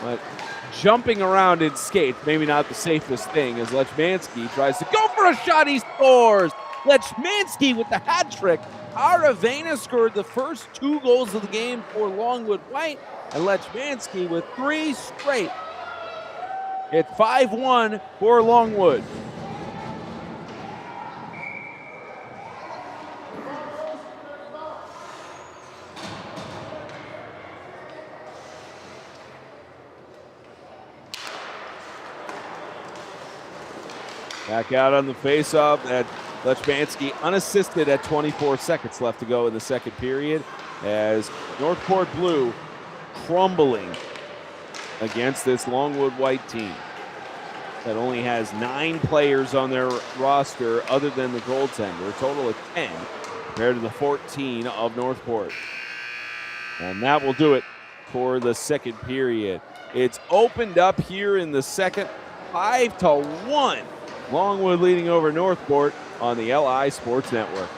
Speaker 1: But jumping around in skates, maybe not the safest thing, as Lechmansky tries to go for a shot. He scores. Lechmansky with the hat trick. Aravena scored the first 2 goals of the game for Longwood White, and Lechmansky with 3 straight. It's 5-1 for Longwood. Back out on the faceoff at Lechmansky, unassisted at 24 seconds left to go in the second period, as Northport Blue crumbling against this Longwood White team that only has 9 players on their roster other than the goaltender, a total of 10 compared to the 14 of Northport. And that will do it for the second period. It's opened up here in the second, 5-1. Longwood leading over Northport on the LI Sports Network.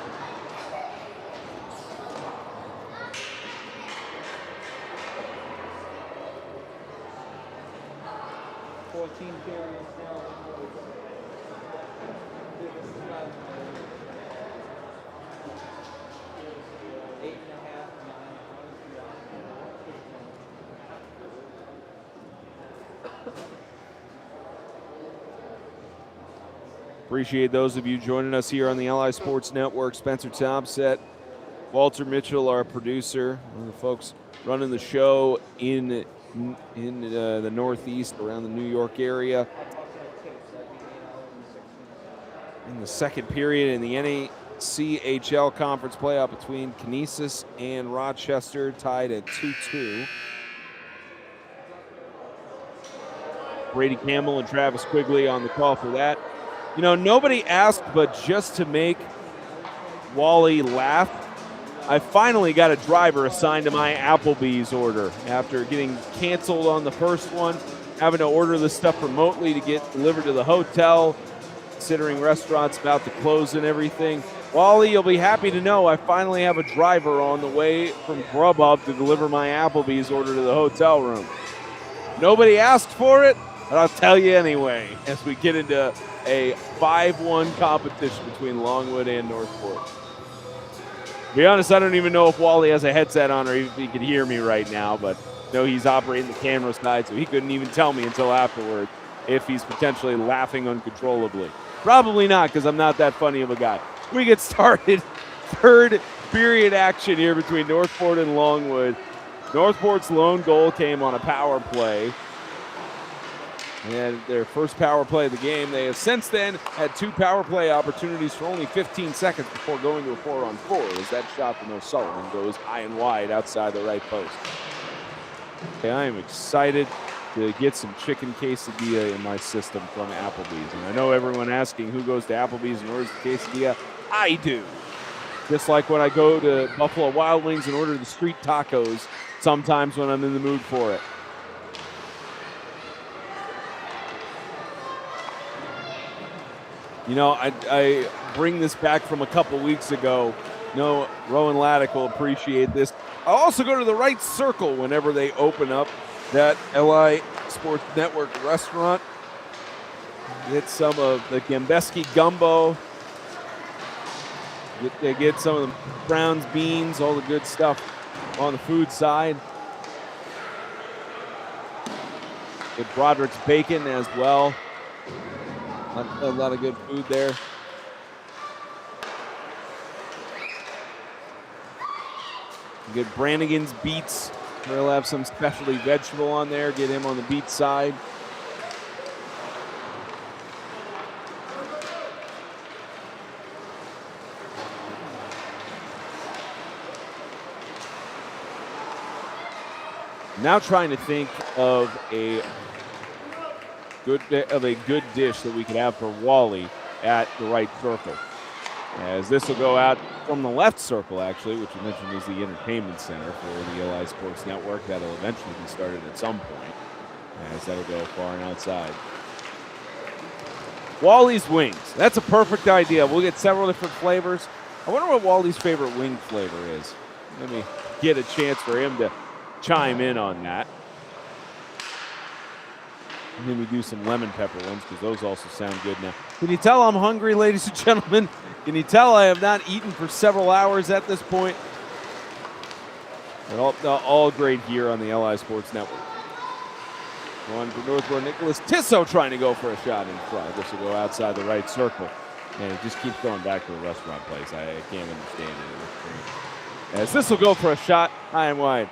Speaker 1: Appreciate those of you joining us here on the LI Sports Network. Spencer Thompson, Walter Mitchell, our producer, one of the folks running the show in the Northeast, around the New York area. In the second period in the SCHL conference playoff between Canisius and Rochester, tied at 2-2. Brady Campbell and Travis Quigley on the call for that. You know, nobody asked, but just to make Wally laugh, I finally got a driver assigned to my Applebee's order after getting canceled on the first one, having to order the stuff remotely to get delivered to the hotel, considering restaurants about to close and everything. Wally, you'll be happy to know I finally have a driver on the way from Grubhub to deliver my Applebee's order to the hotel room. Nobody asked for it, but I'll tell you anyway as we get into a 5-1 competition between Longwood and Northport. To be honest, I don't even know if Wally has a headset on or if he can hear me right now, but no, he's operating the camera side, so he couldn't even tell me until afterward if he's potentially laughing uncontrollably. Probably not, because I'm not that funny of a guy. We get started. Third period action here between Northport and Longwood. Northport's lone goal came on a power play. And their first power play of the game. They have since then had 2 power play opportunities for only 15 seconds before going to a 4-on-4 as that shot from O'Sullivan goes high and wide outside the right post. Okay, I am excited to get some chicken quesadilla in my system from Applebee's. And I know everyone asking who goes to Applebee's and orders the quesadilla. I do. Just like when I go to Buffalo Wild Wings and order the street tacos sometimes when I'm in the mood for it. You know, I bring this back from a couple weeks ago. No, Rowan Laddick will appreciate this. I'll also go to the Right Circle whenever they open up that LI Sports Network restaurant. Get some of the Gambeski gumbo. Get some of the Brown's beans, all the good stuff on the food side. Get Broderick's bacon as well. A lot of good food there. Get Brannigan's beets. We'll have some specialty vegetable on there. Get him on the beet side. Now trying to think of a good dish that we could have for Wally at the Right Circle. As this will go out from the left circle, actually, which you mentioned is the entertainment center for the LI Sports Network. That'll eventually be started at some point, as that'll go far and outside. Wally's Wings. That's a perfect idea. We'll get several different flavors. I wonder what Wally's favorite wing flavor is. Let me get a chance for him to chime in on that. And then we do some lemon pepper ones because those also sound good now. Can you tell I'm hungry, ladies and gentlemen? Can you tell I have not eaten for several hours at this point? All great here on the LI Sports Network. One for Northport. Nicholas Tissot trying to go for a shot in front. This will go outside the right circle. And it just keeps going back to the restaurant place. I can't understand it. As this will go for a shot high and wide.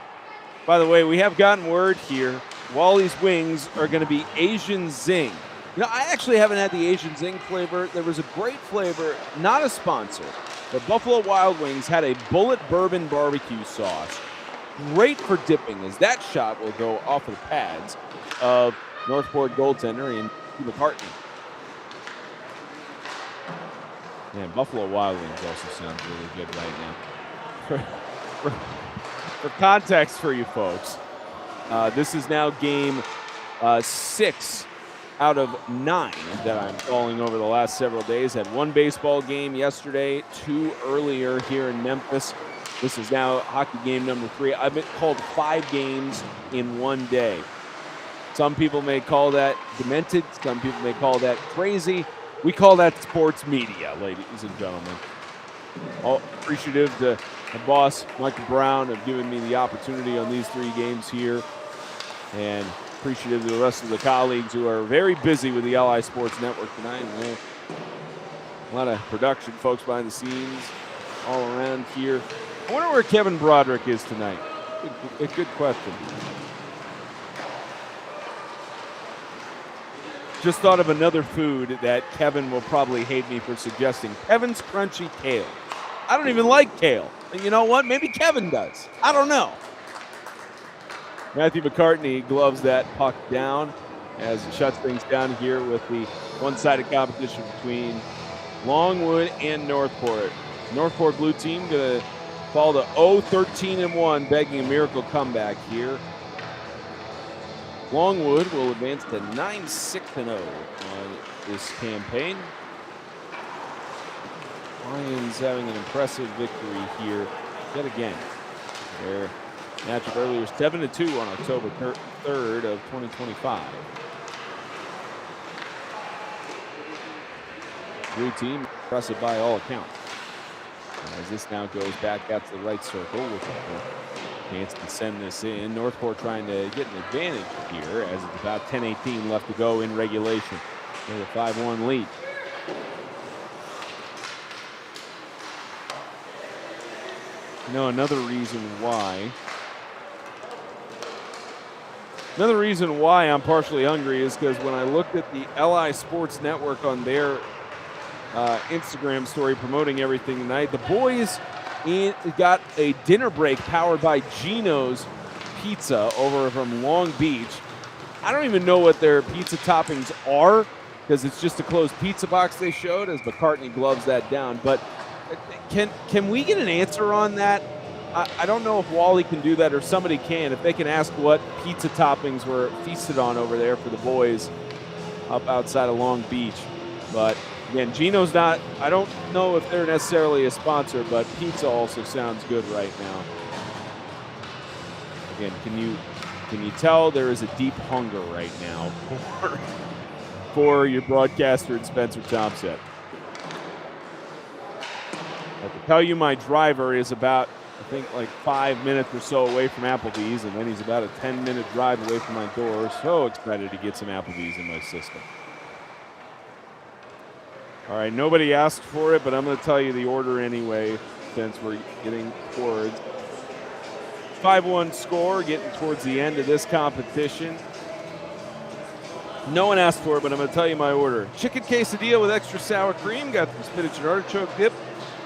Speaker 1: By the way, we have gotten word here. Wally's Wings are going to be Asian Zing. You know, I actually haven't had the Asian Zing flavor. There was a great flavor, not a sponsor, but Buffalo Wild Wings had a bullet bourbon barbecue sauce. Great for dipping, as that shot will go off of the pads of Northport goaltender and McCartney. Man, Buffalo Wild Wings also sounds really good right now. For context for you folks, this is now game 6 out of 9 that I'm calling over the last several days. Had 1 baseball game yesterday, 2 earlier here in Memphis. This is now hockey game number 3. I've been called 5 games in 1 day. Some people may call that demented. Some people may call that crazy. We call that sports media, ladies and gentlemen. All appreciative to my boss, Michael Brown, of giving me the opportunity on these 3 games here. And appreciative to the rest of the colleagues who are very busy with the LI Sports Network tonight. A lot of production folks behind the scenes all around here. I wonder where Kevin Broderick is tonight. A good question. Just thought of another food that Kevin will probably hate me for suggesting. Kevin's Crunchy Kale. I don't even like kale. And you know what? Maybe Kevin does. I don't know. Matthew McCartney gloves that puck down as it shuts things down here with the one-sided competition between Longwood and Northport. Northport blue team going to fall to 0-13-1, begging a miracle comeback here. Longwood will advance to 9-6-0 on this campaign. Lions having an impressive victory here yet again. Their matchup earlier 7-2 on October 3rd of 2025. Blue team impressive by all accounts. As this now goes back out to the right circle with a chance to send this in. Northport trying to get an advantage here as it's about 10:18 left to go in regulation. With a 5-1 lead. You know, another reason why I'm partially hungry is because when I looked at the LI Sports Network on their Instagram story promoting everything tonight, the boys got a dinner break powered by Gino's Pizza over from Long Beach. I don't even know what their pizza toppings are because it's just a closed pizza box they showed as McCartney gloves that down. But can we get an answer on that? I don't know if Wally can do that or somebody can. If they can ask what pizza toppings were feasted on over there for the boys up outside of Long Beach. But again, Gino's not, I don't know if they're necessarily a sponsor, but pizza also sounds good right now. Again, can you tell there is a deep hunger right now for your broadcaster and Spencer Thompson? I can tell you my driver is about, I think, like 5 minutes or so away from Applebee's, and then he's about a 10-minute drive away from my door. So excited to get some Applebee's in my system. All right, nobody asked for it, but I'm going to tell you the order anyway since we're getting towards 5-1 score, getting towards the end of this competition. No one asked for it, but I'm going to tell you my order. Chicken quesadilla with extra sour cream. Got some spinach and artichoke dip.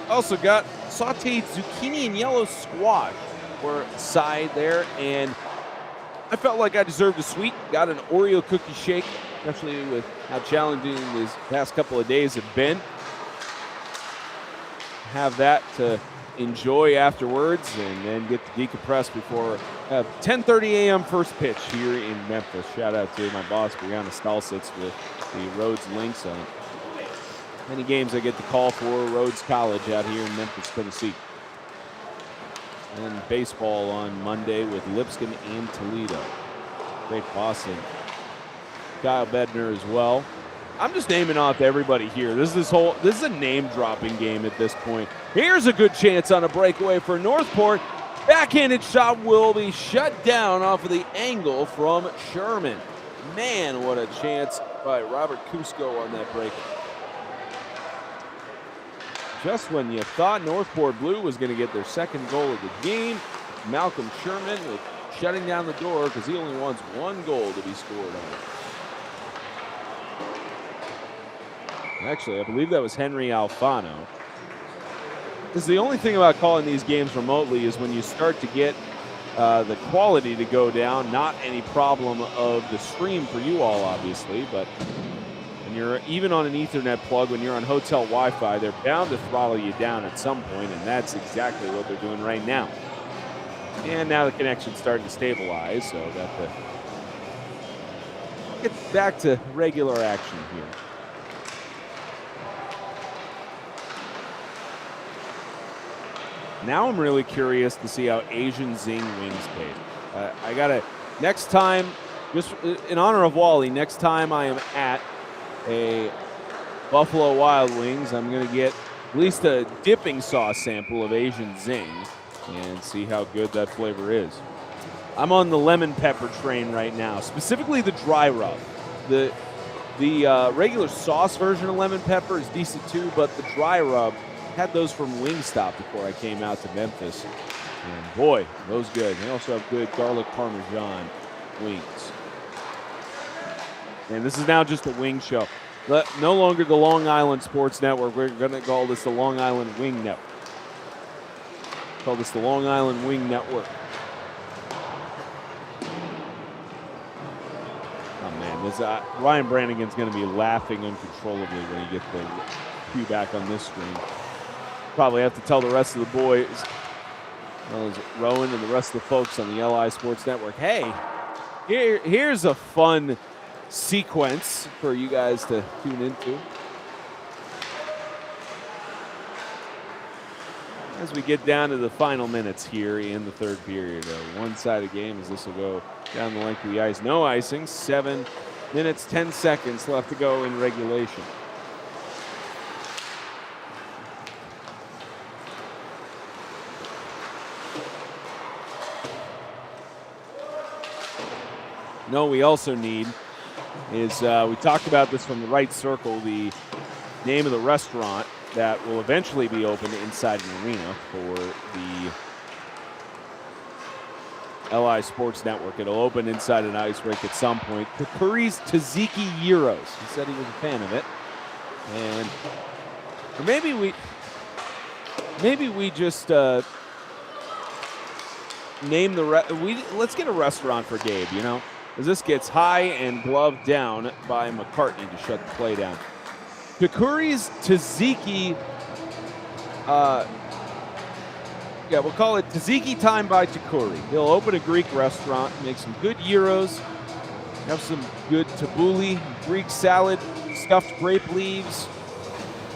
Speaker 1: Also got sauteed zucchini and yellow squash for side there. And I felt like I deserved a sweet. Got an Oreo cookie shake, especially with how challenging these past couple of days have been. Have that to enjoy afterwards and then get to decompress before 10:30 a.m. first pitch here in Memphis. Shout out to my boss, Brianna Stalsitz, with the Rhodes Lynx on many games I get to call for Rhodes College out here in Memphis, Tennessee. And baseball on Monday with Lipscomb and Toledo. Great Boston. Kyle Bednar as well. I'm just naming off everybody here. This is a name-dropping game at this point. Here's a good chance on a breakaway for Northport. Backhanded shot will be shut down off of the angle from Sherman. Man, what a chance by Robert Cusco on that break. Just when you thought Northport Blue was going to get their second goal of the game, Malcolm Sherman was shutting down the door because he only wants one goal to be scored on. Actually, I believe that was Henry Alfano. This is the only thing about calling these games remotely is when you start to get the quality to go down. Not any problem of the stream for you all, obviously, but when you're even on an Ethernet plug, when you're on hotel Wi-Fi, they're bound to throttle you down at some point, and that's exactly what they're doing right now. And now the connection's starting to stabilize, so got to get back to regular action here. Now I'm really curious to see how Asian Zing wings taste. I gotta, next time, just in honor of Wally, next time I am at a Buffalo Wild Wings, I'm gonna get at least a dipping sauce sample of Asian Zing and see how good that flavor is. I'm on the lemon pepper train right now, specifically the dry rub. The regular sauce version of lemon pepper is decent too, but the dry rub, had those from Wingstop before I came out to Memphis. And boy, those good. They also have good garlic parmesan wings. And this is now just a wing show. No longer the Long Island Sports Network. We're going to call this the Long Island Wing Network. Call this the Long Island Wing Network. Oh man, this Ryan Brannigan's going to be laughing uncontrollably when he gets the cue back on this screen. Probably have to tell the rest of the boys, as well as Rowan and the rest of the folks on the LI Sports Network, hey, here's a fun sequence for you guys to tune into. as we get down to the final minutes here in the third period. A one-sided game as this will go down the length of the ice. No icing, 7 minutes, 10 seconds left to go in regulation. No, we also need is, we talked about this from the right circle, the name of the restaurant that will eventually be opened inside an arena for the LI Sports Network. It'll open inside an ice rink at some point. Curry's Tzatziki Gyros. He said he was a fan of it. And or maybe we just name the let's get a restaurant for Gabe, you know? As this gets high and gloved down by McCartney to shut the play down. Curry's Tzatziki, we'll call it Tzatziki Time by Takuri. He'll open a Greek restaurant, make some good gyros, have some good tabbouleh, Greek salad, stuffed grape leaves,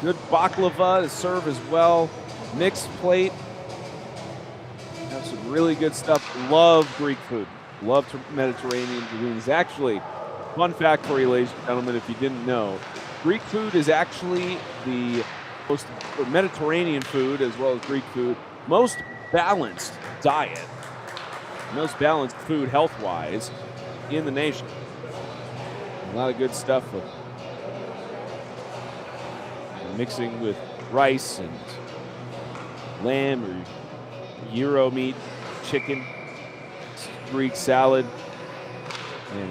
Speaker 1: good baklava to serve as well, mixed plate, have some really good stuff. Love Greek food. Love Mediterranean cuisines. Actually, fun fact for you, ladies and gentlemen, if you didn't know, Greek food is actually the most Mediterranean food, as well as Greek food, most balanced diet, most balanced food health-wise in the nation. A lot of good stuff with mixing with rice and lamb or gyro meat, chicken, Greek salad, and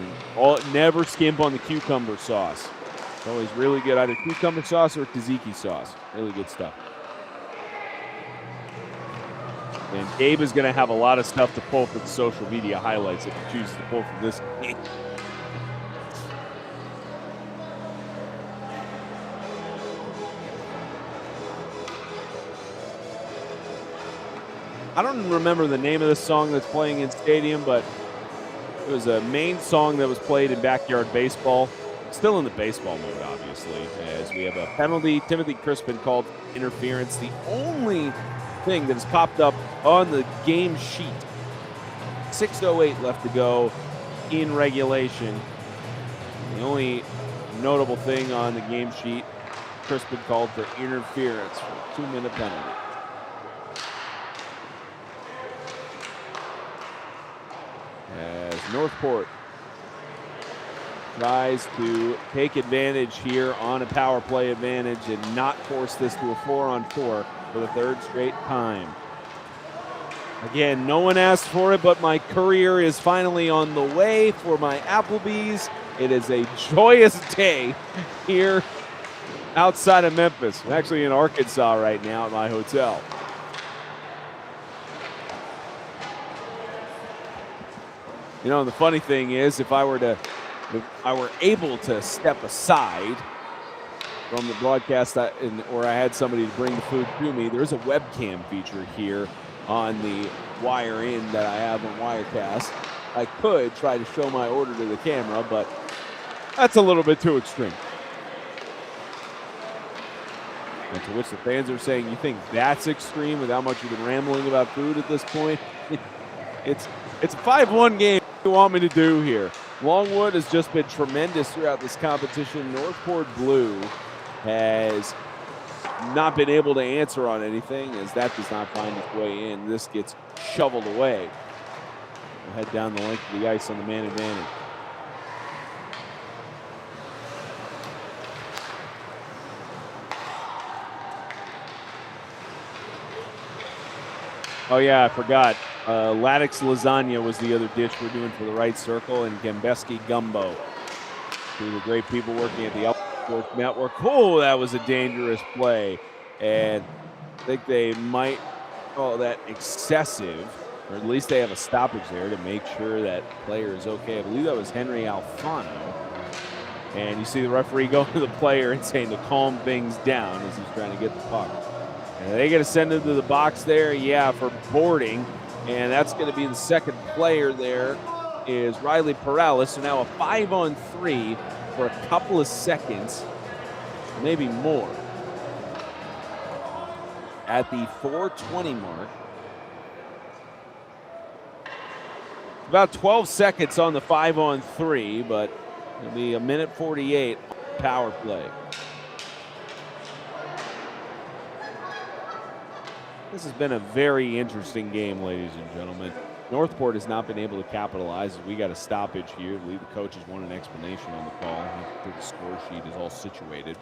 Speaker 1: never skimp on the cucumber sauce. It's always really good, either cucumber sauce or tzatziki sauce. Really good stuff. And Gabe is going to have a lot of stuff to pull for the social media highlights if he chooses to pull from this game. I don't remember the name of the song that's playing in stadium, but it was a main song that was played in backyard baseball. Still in the baseball mode, obviously, as we have a penalty. Timothy Crispin called interference. The only thing that has popped up on the game sheet. 6:08 left to go in regulation. The only notable thing on the game sheet, Crispin called for interference for a 2-minute penalty. As Northport tries to take advantage here on a power play advantage and not force this to a 4-on-4 for the third straight time. Again, no one asked for it, but my courier is finally on the way for my Applebee's. It is a joyous day here outside of Memphis. I'm actually in Arkansas right now at my hotel. You know, the funny thing is, if I were able to step aside from the broadcast or I had somebody to bring the food to me, there's a webcam feature here on the wire in that I have on Wirecast. I could try to show my order to the camera, but that's a little bit too extreme. And to which the fans are saying, you think that's extreme with how much you've been rambling about food at this point? It's a 5-1 game. What do you want me to do here? Longwood has just been tremendous throughout this competition. Northport Blue has not been able to answer on anything, as that does not find its way in. This gets shoveled away. We'll head down the length of the ice on the man advantage. Oh yeah, I forgot. Lattice lasagna was the other dish we're doing for the right circle, and Gambeski gumbo. Two of the great people working at the LI Sports Network. Oh, that was a dangerous play. And I think they might call that excessive, or at least they have a stoppage there to make sure that player is okay. I believe that was Henry Alfano. And you see the referee going to the player and saying to calm things down as he's trying to get the puck. And they got to send him to the box there, yeah, for boarding. And that's going to be the second player there is Riley Perales. So now a 5-on-3 for a couple of seconds, maybe more. at the 4:20 mark. About 12 seconds on the 5-on-3, but it'll be 1:48 power play. This has been a very interesting game, ladies and gentlemen. Northport has not been able to capitalize. We got a stoppage here. I believe the coaches want an explanation on the call. The score sheet is all situated.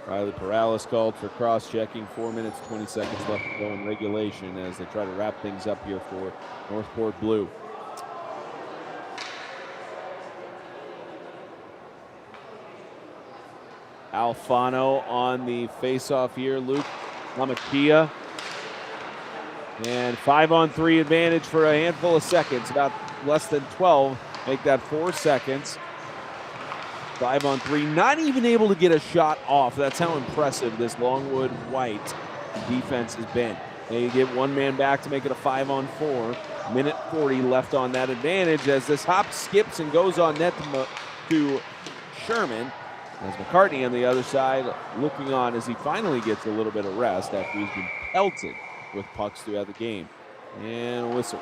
Speaker 1: Riley Perales called for cross-checking. 4 minutes, 20 seconds left to go in regulation as they try to wrap things up here for Northport Blue. Alfano on the face-off here. Luke Lamakia. And 5-on-3 advantage for a handful of seconds. About less than 12. Make that 4 seconds. 5-on-3. Not even able to get a shot off. That's how impressive this Longwood White defense has been. They get one man back to make it a 5-on-4. 1:40 left on that advantage as this hop skips and goes on net to Sherman. As McCartney on the other side looking on as he finally gets a little bit of rest after he's been pelted with pucks throughout the game. And a whistle.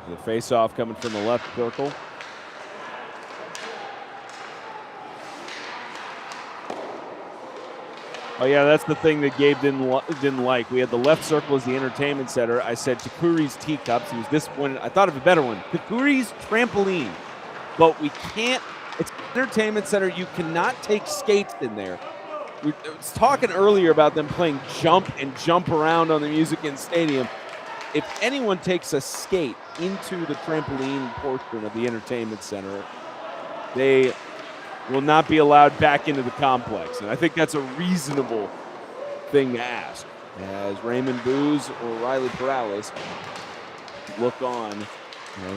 Speaker 1: The face-off coming from the left circle. Oh yeah, that's the thing that Gabe didn't like. We had the left circle as the entertainment center. I said Takuri's teacups. He was disappointed. I thought of a better one. Takuri's trampoline. But we can't. It's entertainment center. You cannot take skates in there. We was talking earlier about them playing jump and jump around on the Music Inn Stadium. If anyone takes a skate into the trampoline portion of the entertainment center, they will not be allowed back into the complex. And I think that's a reasonable thing to ask. As Raymond Booz or Riley Perales look on.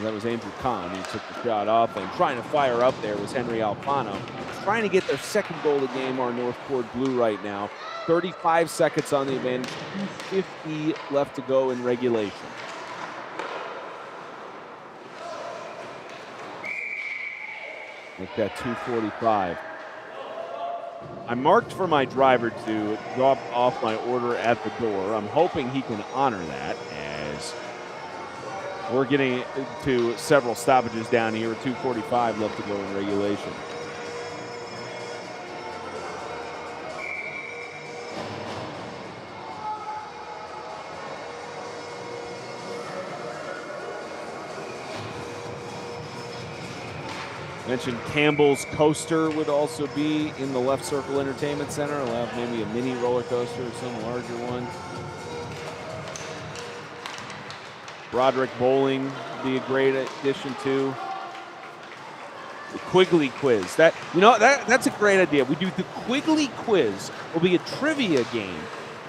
Speaker 1: That was Andrew Kahn who took the shot off, and trying to fire up there was Henry Alfano. Trying to get their second goal of the game, our Northport Blue right now. 35 seconds on the advantage, 2:50 left to go in regulation. Make that 2:45. I marked for my driver to drop off my order at the door. I'm hoping he can honor that as we're getting to several stoppages down here. 2:45 left to go in regulation. Mentioned Campbell's Coaster would also be in the left circle entertainment center. We'll have maybe a mini roller coaster or some larger one. Broderick Bowling would be a great addition too. The Quigley Quiz. That's a great idea. We do the Quigley Quiz. Will be a trivia game,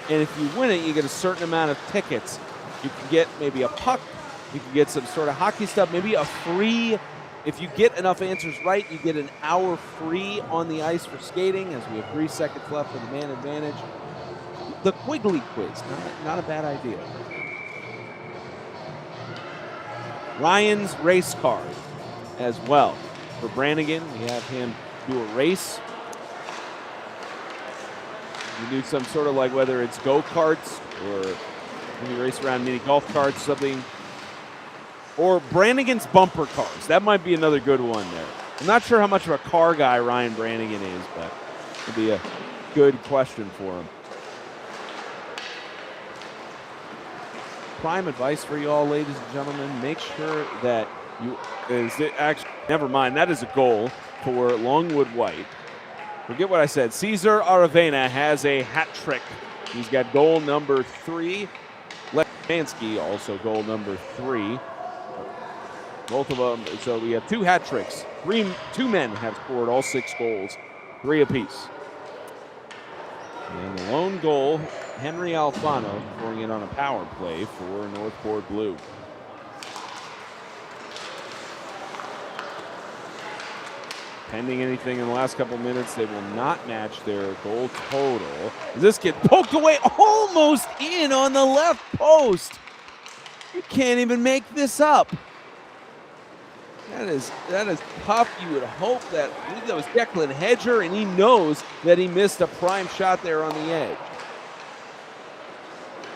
Speaker 1: and if you win it, you get a certain amount of tickets. You can get maybe a puck. You can get some sort of hockey stuff. Maybe a free. If you get enough answers right, you get an hour free on the ice for skating, as we have 3 seconds left for the man advantage. The Quigley Quiz, not a bad idea. Ryan's race card as well. For Brannigan, we have him do a race. You do some sort of like whether it's go-karts or maybe race around mini golf carts, something. Or Brannigan's bumper cars. That might be another good one there. I'm not sure how much of a car guy Ryan Brannigan is, but it'd be a good question for him. Prime advice for you all, ladies and gentlemen. Make sure that never mind, that is a goal for Longwood White. Forget what I said. Cesar Aravena has a hat trick. He's got goal number 3. Lepansky also goal number 3. Both of them, so we have 2 hat tricks. 2 men have scored all 6 goals, 3 apiece. And the lone goal, Henry Alfano scoring it on a power play for Northport Blue. pending anything in the last couple minutes, they will not match their goal total. This gets poked away, almost in on the left post. You can't even make this up. That is tough. You would hope that, I believe that was Declan Hedger, and he knows that he missed a prime shot there on the edge.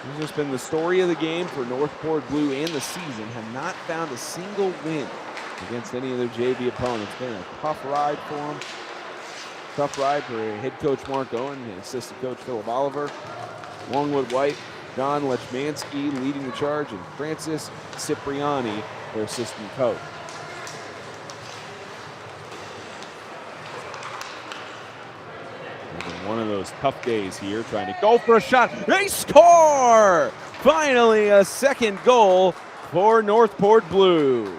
Speaker 1: This has just been the story of the game for Northport Blue and the season. Have not found a single win against any of their JV opponents. It's been a tough ride for them. Tough ride for head coach Mark Owen and assistant coach Philip Oliver. Longwood White, John Lechmansky leading the charge, and Francis Cipriani, their assistant coach. One of those tough days here, trying to go for a shot. They score! Finally, a second goal for Northport Blue.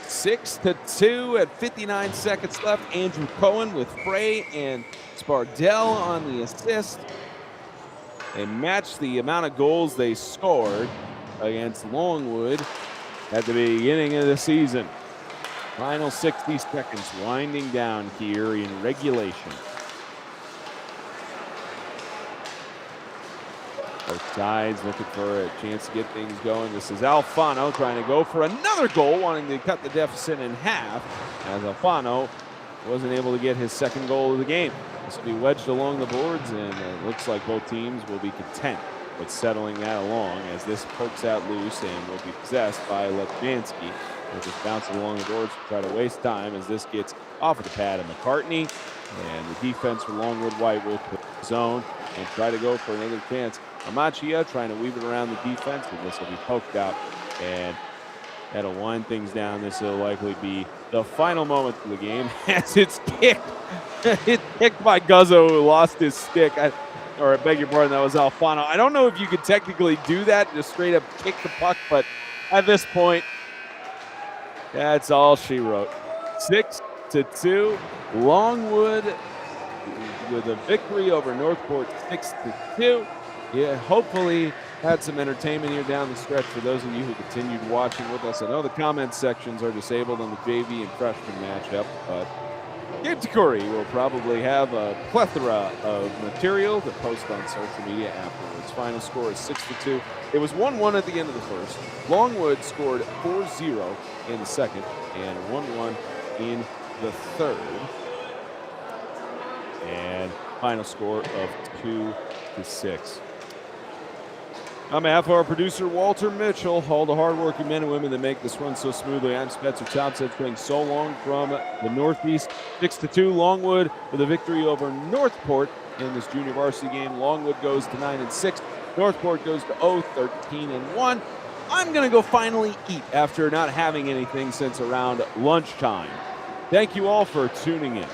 Speaker 1: Six to 2 at 59 seconds left. Andrew Cohen with Frey and Spardell on the assist. They matched the amount of goals they scored against Longwood at the beginning of the season. Final 60 seconds winding down here in regulation. Both sides looking for a chance to get things going. This is Alfano trying to go for another goal, wanting to cut the deficit in half, as Alfano wasn't able to get his second goal of the game. This will be wedged along the boards, and it looks like both teams will be content with settling that along, as this pokes out loose and will be possessed by Lechmansky. They're just bouncing along the boards to try to waste time, as this gets off of the pad of McCartney, and the defense for Longwood White will put zone and try to go for another chance. Amachia trying to weave it around the defense, and this will be poked out, and that'll wind things down. This will likely be the final moment of the game as it's kicked. It's kicked by Guzzo, who lost his stick. Or I beg your pardon, that was Alfano. I don't know if you could technically do that, just straight up kick the puck, but at this point, that's all she wrote. 6 to 2, Longwood with a victory over Northport, 6 to 2. Yeah, hopefully had some entertainment here down the stretch for those of you who continued watching with us. I know the comment sections are disabled on the JV and freshman matchup, but Gabe Takuri will probably have a plethora of material to post on social media afterwards. Final score is 6 to 2. It was 1-1 at the end of the first. Longwood scored 4-0 in the second and 1-1 in the third. And final score of 2 to 6. On behalf of our producer, Walter Mitchell, all the hardworking men and women that make this run so smoothly, I'm Spencer Thompson, saying so long from the Northeast. 6 to 2, Longwood with a victory over Northport in this junior varsity game. Longwood goes to 9-6. Northport goes to 13-1. I'm going to go finally eat after not having anything since around lunchtime. Thank you all for tuning in.